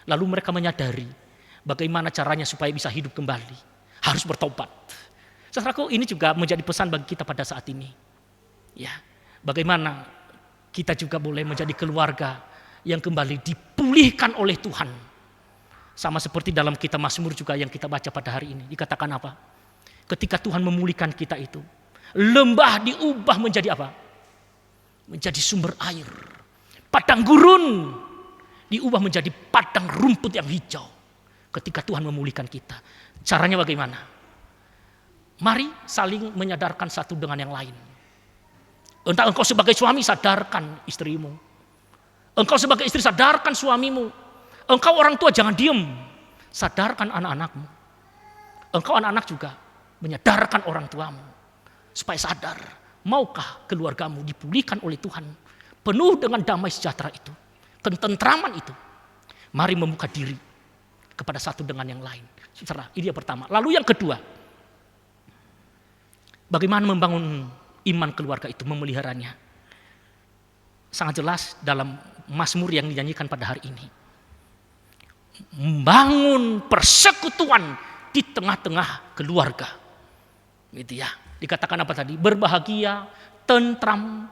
Lalu mereka menyadari bagaimana caranya supaya bisa hidup kembali. Harus bertobat. Saudaraku, ini juga menjadi pesan bagi kita pada saat ini. Ya, bagaimana kita juga boleh menjadi keluarga yang kembali dipulihkan oleh Tuhan. Sama seperti dalam kitab Mazmur juga yang kita baca pada hari ini. Dikatakan apa? Ketika Tuhan memulihkan kita itu, lembah diubah menjadi apa? Menjadi sumber air. Padang gurun diubah menjadi padang rumput yang hijau. Ketika Tuhan memulihkan kita. Caranya bagaimana? Mari saling menyadarkan satu dengan yang lain. Entah engkau sebagai suami sadarkan istrimu. Engkau sebagai istri sadarkan suamimu. Engkau orang tua jangan diem. Sadarkan anak-anakmu. Engkau anak-anak juga menyadarkan orang tuamu. Supaya sadar. Maukah keluargamu dipulihkan oleh Tuhan. Penuh dengan damai sejahtera itu. Ketentraman itu. Mari membuka diri kepada satu dengan yang lain. Saudara, ini yang pertama. Lalu yang kedua. Bagaimana membangun iman keluarga itu, memeliharanya. Sangat jelas dalam Mazmur yang dinyanyikan pada hari ini. Membangun persekutuan di tengah-tengah keluarga. Gitu ya. Dikatakan apa tadi? Berbahagia, tentram,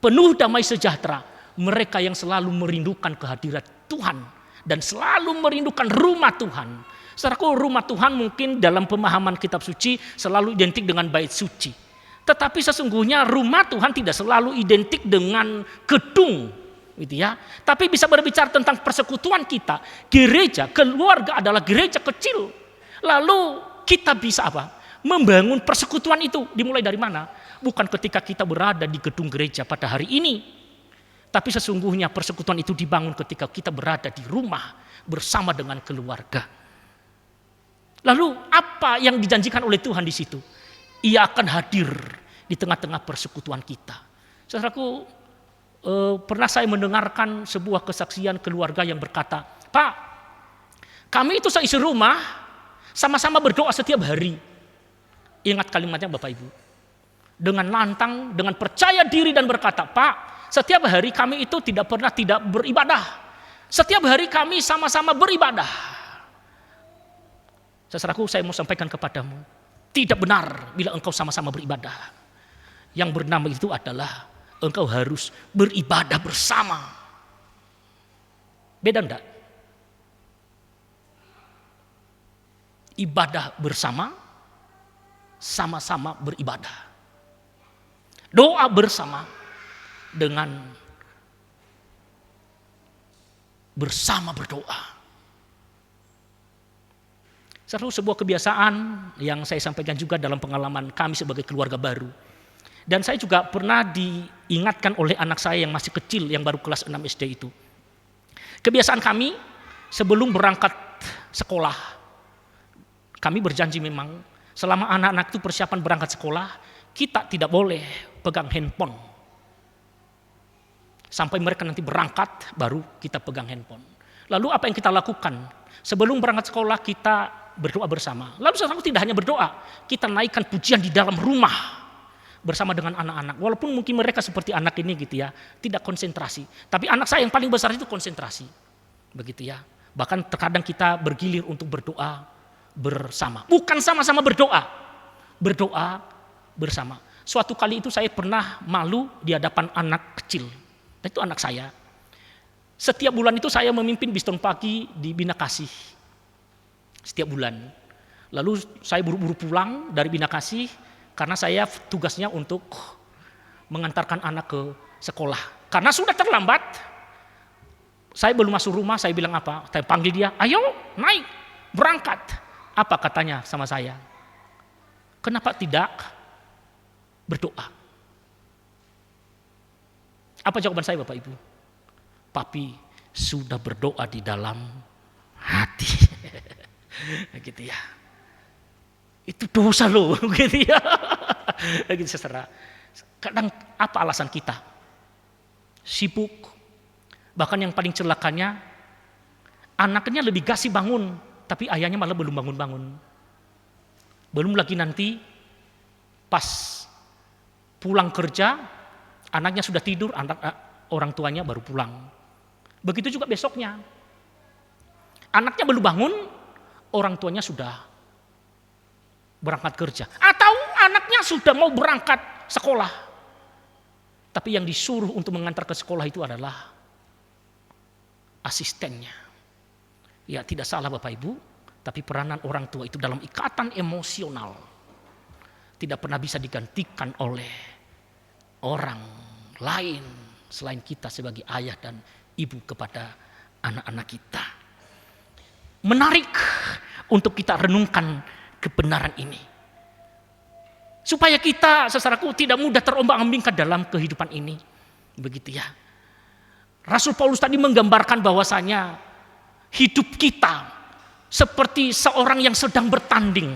penuh damai sejahtera. Mereka yang selalu merindukan kehadiran Tuhan dan selalu merindukan rumah Tuhan. Saudaraku, rumah Tuhan mungkin dalam pemahaman kitab suci selalu identik dengan bait suci. Tetapi sesungguhnya rumah Tuhan tidak selalu identik dengan gedung, gitu ya. Tapi bisa berbicara tentang persekutuan kita. Gereja, keluarga adalah gereja kecil. Lalu kita bisa apa? Membangun persekutuan itu. Dimulai dari mana? Bukan ketika kita berada di gedung gereja pada hari ini. Tapi sesungguhnya persekutuan itu dibangun ketika kita berada di rumah bersama dengan keluarga. Lalu apa yang dijanjikan oleh Tuhan di situ? Ia akan hadir di tengah-tengah persekutuan kita. Saudaraku, pernah saya mendengarkan sebuah kesaksian keluarga yang berkata, Pak, kami itu seisi rumah sama-sama berdoa setiap hari. Ingat kalimatnya Bapak Ibu. Dengan lantang, dengan percaya diri dan berkata, Pak, setiap hari kami itu tidak pernah tidak beribadah. Setiap hari kami sama-sama beribadah. Saudaraku, saya mau sampaikan kepadamu. Tidak benar bila engkau sama-sama beribadah. Yang bernama itu adalah engkau harus beribadah bersama. Beda enggak? Ibadah bersama, sama-sama beribadah. Doa bersama dengan bersama berdoa. Sebuah kebiasaan yang saya sampaikan juga dalam pengalaman kami sebagai keluarga baru. Dan saya juga pernah diingatkan oleh anak saya yang masih kecil, yang baru kelas 6 SD itu. Kebiasaan kami sebelum berangkat sekolah, kami berjanji memang selama anak-anak itu persiapan berangkat sekolah, kita tidak boleh pegang handphone. Sampai mereka nanti berangkat, baru kita pegang handphone. Lalu apa yang kita lakukan? Sebelum berangkat sekolah kita berdoa bersama. Lalu saudaraku, tidak hanya berdoa, kita naikkan pujian di dalam rumah bersama dengan anak-anak. Walaupun mungkin mereka seperti anak ini gitu ya, tidak konsentrasi. Tapi anak saya yang paling besar itu konsentrasi. Begitu ya. Bahkan terkadang kita bergilir untuk berdoa bersama. Bukan sama-sama berdoa. Berdoa bersama. Suatu kali itu saya pernah malu di hadapan anak kecil. Itu anak saya. Setiap bulan itu saya memimpin Biston pagi di Bina Kasih. Setiap bulan. Lalu saya buru-buru pulang dari Bina Kasih karena saya tugasnya untuk mengantarkan anak ke sekolah. Karena sudah terlambat, saya belum masuk rumah, saya bilang apa? Saya panggil dia, ayo naik, berangkat. Apa katanya sama saya? Kenapa tidak berdoa? Apa jawaban saya Bapak Ibu? Papi sudah berdoa di dalam hati. Gitu ya. Itu dosa loh, gitu ya. Gitu saudara. Kadang apa alasan kita? Sibuk. Bahkan yang paling celakanya, anaknya lebih gasih bangun, tapi ayahnya malah belum bangun-bangun. Belum lagi nanti pas pulang kerja, anaknya sudah tidur, orang tuanya baru pulang. Begitu juga besoknya. Anaknya belum bangun, orang tuanya sudah berangkat kerja. Atau anaknya sudah mau berangkat sekolah. Tapi yang disuruh untuk mengantar ke sekolah itu adalah asistennya. Ya tidak salah Bapak Ibu, tapi peranan orang tua itu dalam ikatan emosional tidak pernah bisa digantikan oleh orang lain selain kita sebagai ayah dan ibu kepada anak-anak kita. Menarik untuk kita renungkan kebenaran ini. Supaya kita, saudaraku, tidak mudah terombang-ambingkan dalam kehidupan ini. Begitu ya. Rasul Paulus tadi menggambarkan bahwasanya hidup kita seperti seorang yang sedang bertanding.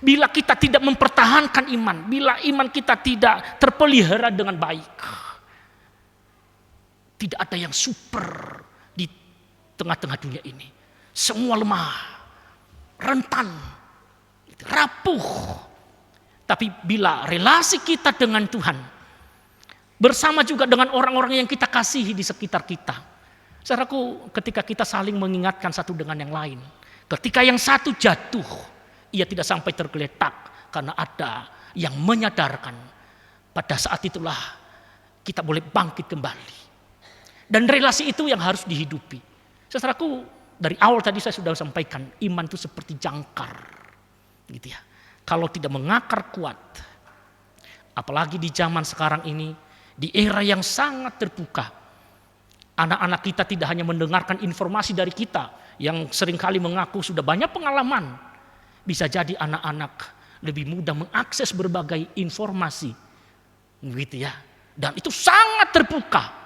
Bila kita tidak mempertahankan iman, bila iman kita tidak terpelihara dengan baik, tidak ada yang super di tengah-tengah dunia ini. Semua lemah, rentan, rapuh. Tapi bila relasi kita dengan Tuhan, bersama juga dengan orang-orang yang kita kasihi di sekitar kita. Saudaraku, ketika kita saling mengingatkan satu dengan yang lain, ketika yang satu jatuh, ia tidak sampai tergeletak karena ada yang menyadarkan. Pada saat itulah kita boleh bangkit kembali. Dan relasi itu yang harus dihidupi. Saudaraku, dari awal tadi saya sudah sampaikan, iman itu seperti jangkar. Gitu ya. Kalau tidak mengakar kuat, apalagi di zaman sekarang ini, di era yang sangat terbuka, anak-anak kita tidak hanya mendengarkan informasi dari kita yang seringkali mengaku sudah banyak pengalaman. Bisa jadi anak-anak lebih mudah mengakses berbagai informasi, gitu ya. Dan itu sangat terbuka.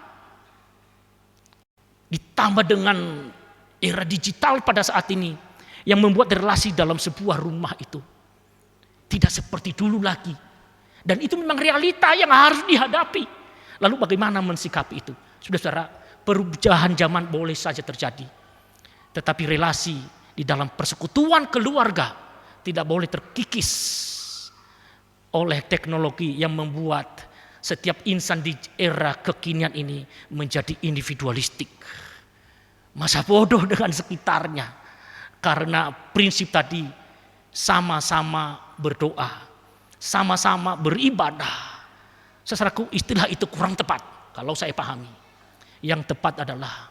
Ditambah dengan era digital pada saat ini yang membuat relasi dalam sebuah rumah itu tidak seperti dulu lagi. Dan itu memang realita yang harus dihadapi. Lalu bagaimana mensikapi itu? Saudara, perubahan zaman boleh saja terjadi. Tetapi relasi di dalam persekutuan keluarga tidak boleh terkikis oleh teknologi yang membuat setiap insan di era kekinian ini menjadi individualistik. Masa bodoh dengan sekitarnya. Karena prinsip tadi sama-sama berdoa, sama-sama beribadah. Saudaraku, istilah itu kurang tepat kalau saya pahami. Yang tepat adalah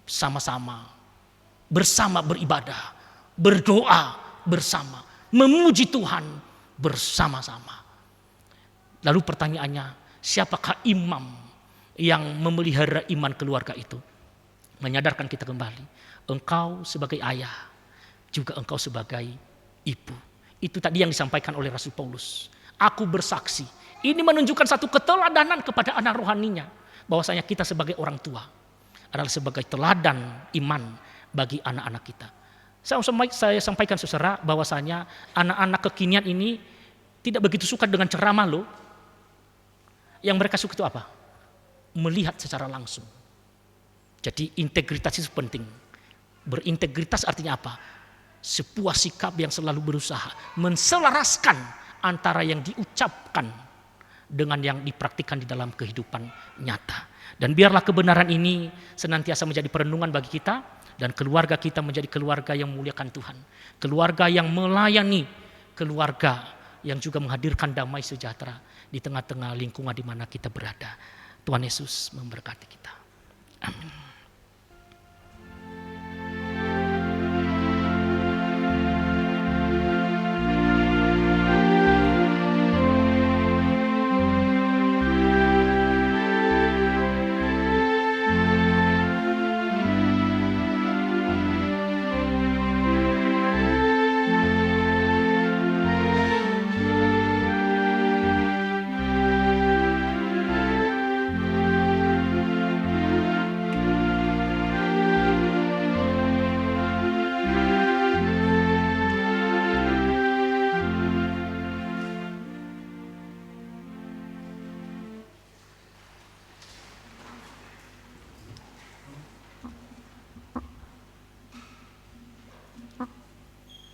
sama-sama, bersama beribadah, berdoa bersama, memuji Tuhan bersama-sama. Lalu pertanyaannya, siapakah imam yang memelihara iman keluarga itu? Menyadarkan kita kembali, engkau sebagai ayah, juga engkau sebagai ibu. Itu tadi yang disampaikan oleh Rasul Paulus. Aku bersaksi. Ini menunjukkan satu keteladanan kepada anak rohaninya. Bahwasanya kita sebagai orang tua adalah sebagai teladan iman bagi anak-anak kita. Saya sampaikan saudara bahwasanya anak-anak kekinian ini tidak begitu suka dengan ceramah loh. Yang mereka suka itu apa? Melihat secara langsung. Jadi integritas itu penting. Berintegritas artinya apa? Sebuah sikap yang selalu berusaha menselaraskan antara yang diucapkan dengan yang dipraktikkan di dalam kehidupan nyata. Dan biarlah kebenaran ini senantiasa menjadi perenungan bagi kita, dan keluarga kita menjadi keluarga yang memuliakan Tuhan. Keluarga yang melayani, keluarga yang juga menghadirkan damai sejahtera di tengah-tengah lingkungan di mana kita berada. Tuhan Yesus memberkati kita. Amin.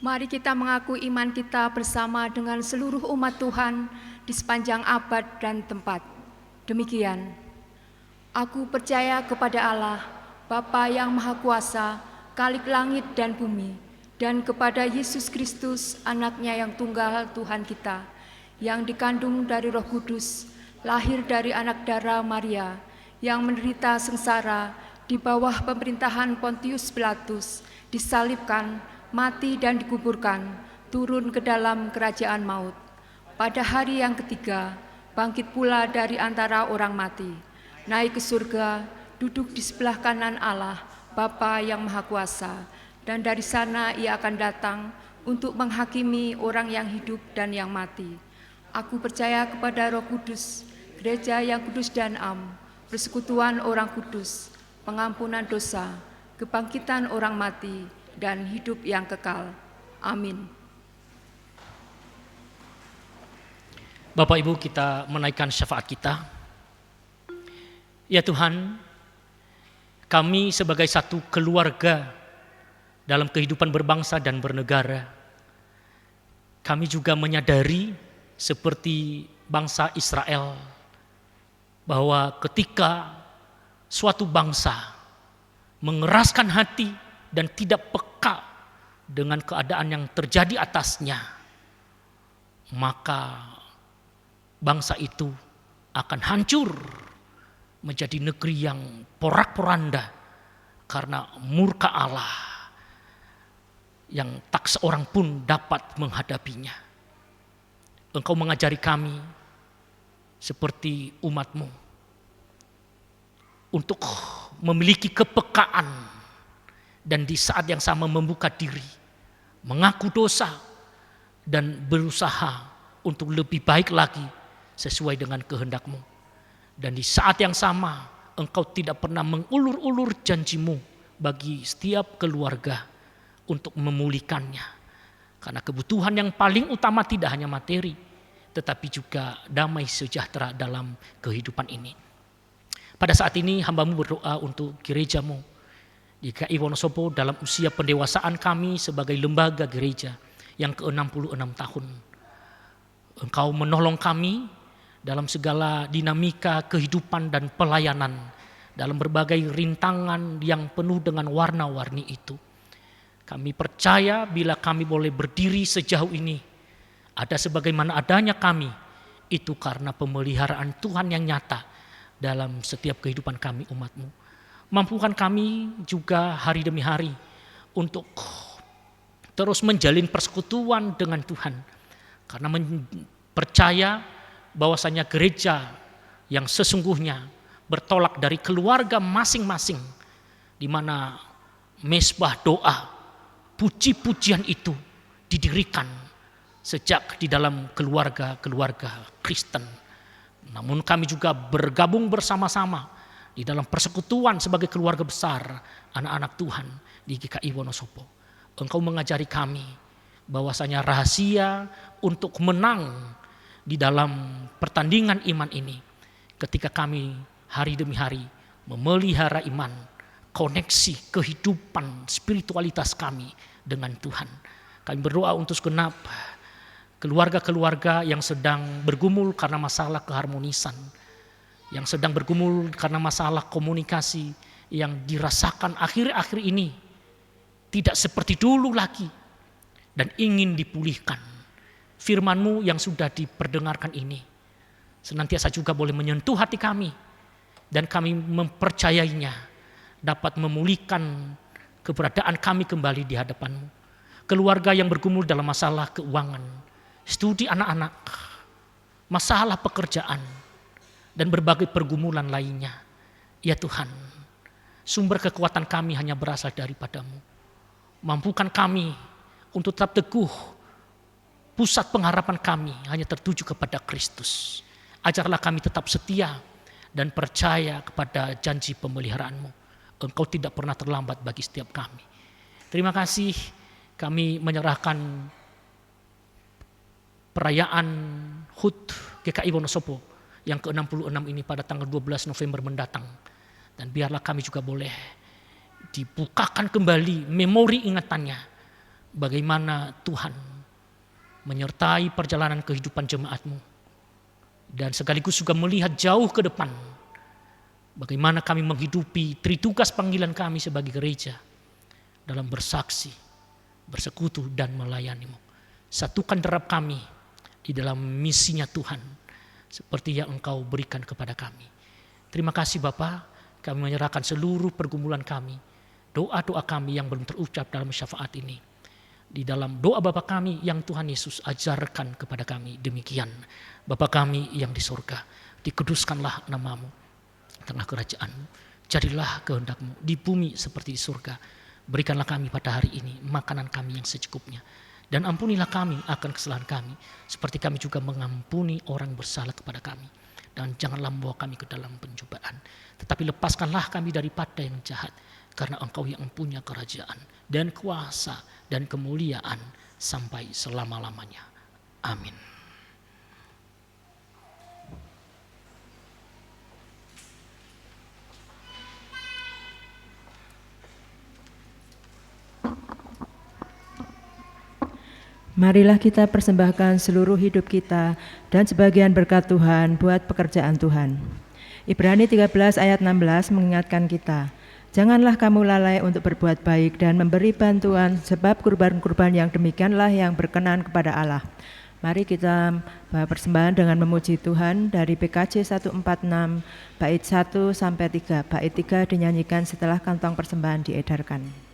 Mari kita mengaku iman kita bersama dengan seluruh umat Tuhan di sepanjang abad dan tempat. Demikian, aku percaya kepada Allah, Bapa yang Maha Kuasa, Khalik langit dan bumi, dan kepada Yesus Kristus, anaknya yang tunggal Tuhan kita, yang dikandung dari Roh Kudus, lahir dari anak darah Maria, yang menderita sengsara di bawah pemerintahan Pontius Pilatus, disalibkan, mati dan dikuburkan, turun ke dalam kerajaan maut. Pada hari yang ketiga, bangkit pula dari antara orang mati, naik ke surga, duduk di sebelah kanan Allah, Bapa yang Maha Kuasa, dan dari sana ia akan datang untuk menghakimi orang yang hidup dan yang mati. Aku percaya kepada Roh Kudus, gereja yang kudus dan am, persekutuan orang kudus, pengampunan dosa, kebangkitan orang mati, dan hidup yang kekal. Amin. Bapak Ibu, kita menaikkan syafaat kita. Ya Tuhan, kami sebagai satu keluarga dalam kehidupan berbangsa dan bernegara, kami juga menyadari seperti bangsa Israel bahwa ketika suatu bangsa mengeraskan hati dan tidak peka dengan keadaan yang terjadi atasnya, maka bangsa itu akan hancur menjadi negeri yang porak-poranda karena murka Allah yang tak seorang pun dapat menghadapinya. Engkau mengajari kami seperti umat-Mu untuk memiliki kepekaan dan di saat yang sama membuka diri, mengaku dosa, dan berusaha untuk lebih baik lagi sesuai dengan kehendak-Mu. Dan di saat yang sama, Engkau tidak pernah mengulur-ulur janji-Mu bagi setiap keluarga untuk memulihkannya. Karena kebutuhan yang paling utama tidak hanya materi, tetapi juga damai sejahtera dalam kehidupan ini. Pada saat ini hamba-Mu berdoa untuk gereja-Mu di GKI Wonosobo dalam usia pendewasaan kami sebagai lembaga gereja yang ke-66 tahun. Engkau menolong kami dalam segala dinamika kehidupan dan pelayanan, dalam berbagai rintangan yang penuh dengan warna-warni itu. Kami percaya bila kami boleh berdiri sejauh ini, ada sebagaimana adanya kami, itu karena pemeliharaan Tuhan yang nyata dalam setiap kehidupan kami umat-Mu. Mampukan kami juga hari demi hari untuk terus menjalin persekutuan dengan Tuhan. Karena percaya bahwasanya gereja yang sesungguhnya bertolak dari keluarga masing-masing, di mana mesbah doa, puji-pujian itu didirikan sejak di dalam keluarga-keluarga Kristen. Namun kami juga bergabung bersama-sama di dalam persekutuan sebagai keluarga besar anak-anak Tuhan di GKI Wonosobo. Engkau mengajari kami bahwasanya rahasia untuk menang di dalam pertandingan iman ini ketika kami hari demi hari memelihara iman, koneksi kehidupan spiritualitas kami dengan Tuhan. Kami berdoa untuk segenap keluarga-keluarga yang sedang bergumul karena masalah keharmonisan, yang sedang bergumul karena masalah komunikasi yang dirasakan akhir-akhir ini tidak seperti dulu lagi dan ingin dipulihkan. Firman-Mu yang sudah diperdengarkan ini senantiasa juga boleh menyentuh hati kami dan kami mempercayainya dapat memulihkan keberadaan kami kembali di hadapan-Mu. Keluarga yang bergumul dalam masalah keuangan, studi anak-anak, masalah pekerjaan, dan berbagai pergumulan lainnya. Ya Tuhan, sumber kekuatan kami hanya berasal daripada-Mu. Mampukan kami untuk tetap teguh, pusat pengharapan kami hanya tertuju kepada Kristus. Ajarlah kami tetap setia dan percaya kepada janji pemeliharaan-Mu. Engkau tidak pernah terlambat bagi setiap kami. Terima kasih, kami menyerahkan perayaan HUT GKI Wonosobo yang ke-66 ini pada tanggal 12 November mendatang. Dan biarlah kami juga boleh dibukakan kembali memori ingatannya bagaimana Tuhan menyertai perjalanan kehidupan jemaat-Mu. Dan sekaligus juga melihat jauh ke depan bagaimana kami menghidupi tritugas panggilan kami sebagai gereja dalam bersaksi, bersekutu dan melayani-Mu. Satukan derap kami di dalam misinya Tuhan seperti yang Engkau berikan kepada kami. Terima kasih Bapa, kami menyerahkan seluruh pergumulan kami, doa-doa kami yang belum terucap dalam syafaat ini. Di dalam doa Bapa kami yang Tuhan Yesus ajarkan kepada kami demikian. Bapa kami yang di surga, dikuduskanlah nama-Mu, tengah kerajaan-Mu, jadilah kehendak-Mu di bumi seperti di surga. Berikanlah kami pada hari ini makanan kami yang secukupnya. Dan ampunilah kami akan kesalahan kami, seperti kami juga mengampuni orang bersalah kepada kami. Dan janganlah membawa kami ke dalam pencobaan, tetapi lepaskanlah kami daripada yang jahat, karena Engkau yang punya kerajaan dan kuasa dan kemuliaan sampai selama-lamanya. Amin. Marilah kita persembahkan seluruh hidup kita dan sebagian berkat Tuhan buat pekerjaan Tuhan. Ibrani 13 ayat 16 mengingatkan kita, janganlah kamu lalai untuk berbuat baik dan memberi bantuan, sebab kurban-kurban yang demikianlah yang berkenan kepada Allah. Mari kita bawa persembahan dengan memuji Tuhan dari PKJ 146 bait 1 sampai 3. Bait 3 dinyanyikan setelah kantong persembahan diedarkan.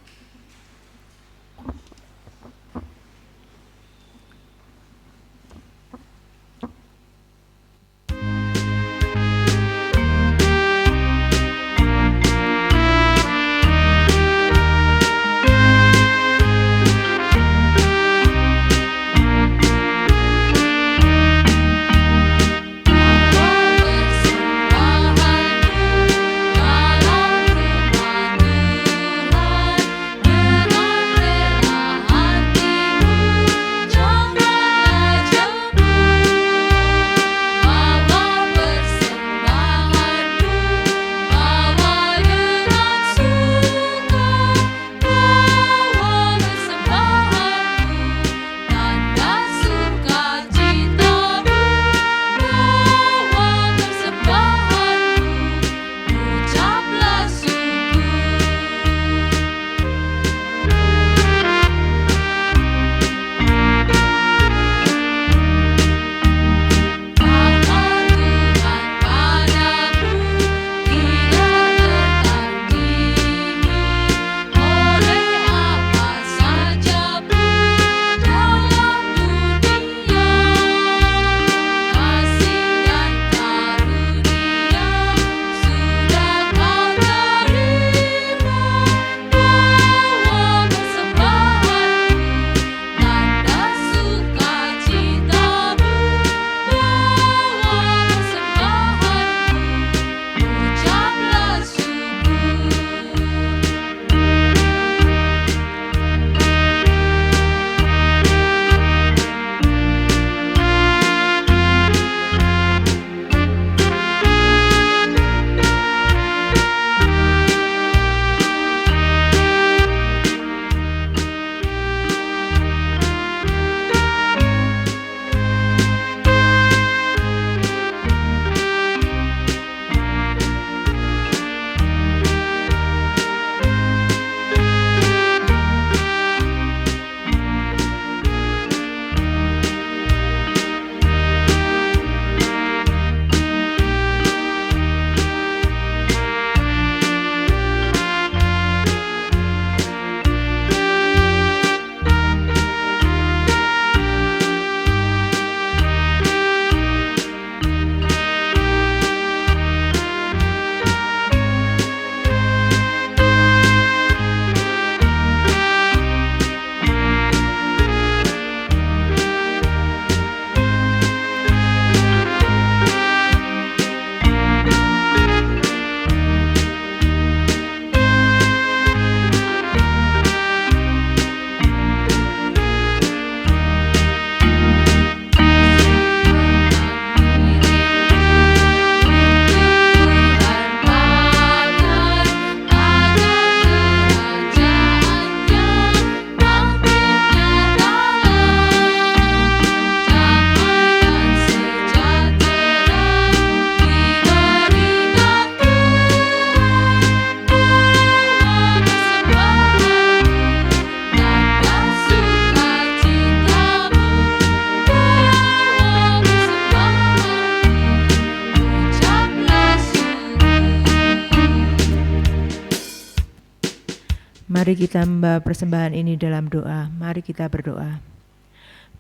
Mari kita membawa persembahan ini dalam doa. Mari kita berdoa.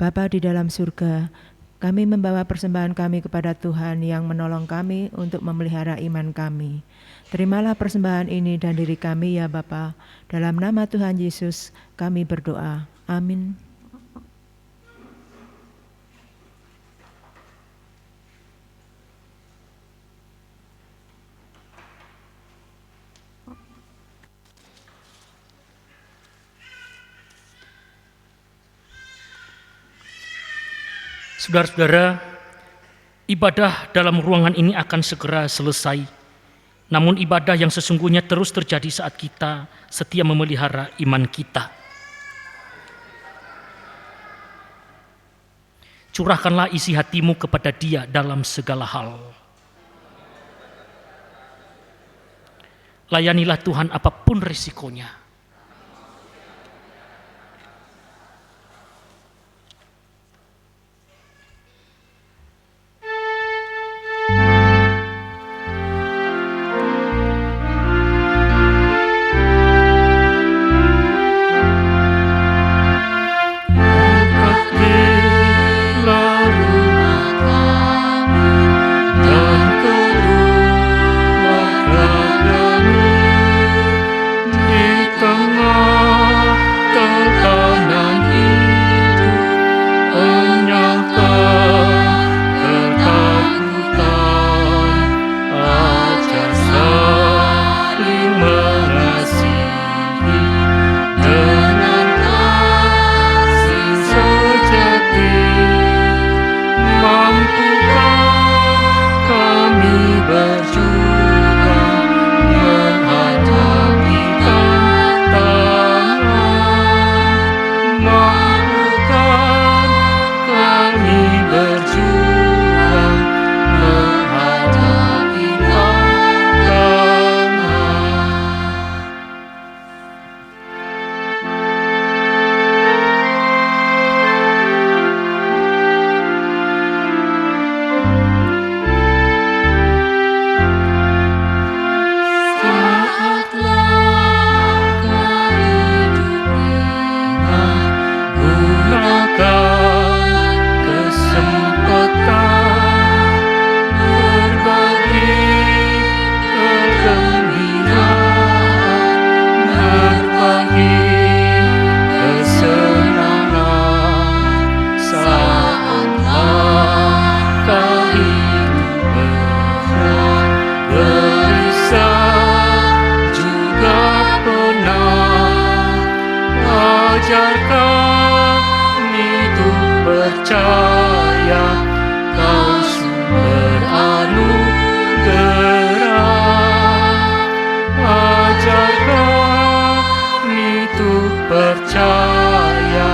Bapa di dalam surga, kami membawa persembahan kami kepada Tuhan yang menolong kami untuk memelihara iman kami. Terimalah persembahan ini dan diri kami ya Bapa. Dalam nama Tuhan Yesus kami berdoa. Amin. Saudara-saudara, ibadah dalam ruangan ini akan segera selesai. Namun ibadah yang sesungguhnya terus terjadi saat kita setia memelihara iman kita. Curahkanlah isi hatimu kepada Dia dalam segala hal. Layanilah Tuhan apapun risikonya. percaya Kau sumber anugerah. Ajar kami untuk percaya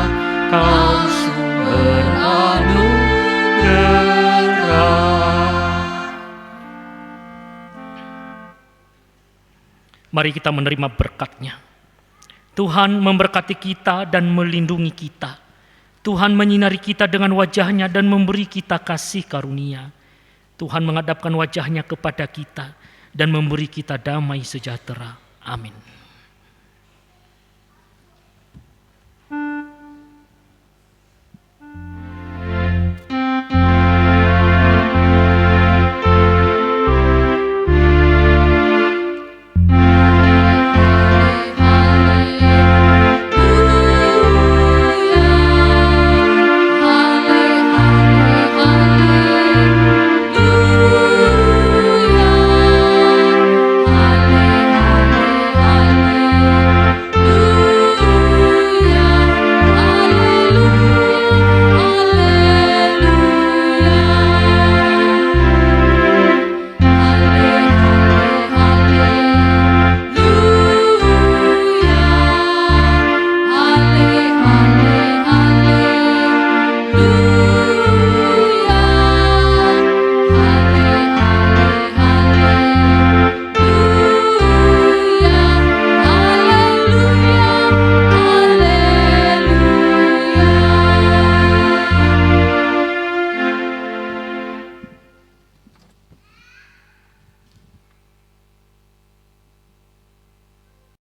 Kau sumber anugerah. Mari kita menerima berkat-Nya. Tuhan memberkati kita dan melindungi kita. Tuhan menyinari kita dengan wajah-Nya dan memberi kita kasih karunia. Tuhan menghadapkan wajah-Nya kepada kita dan memberi kita damai sejahtera. Amin.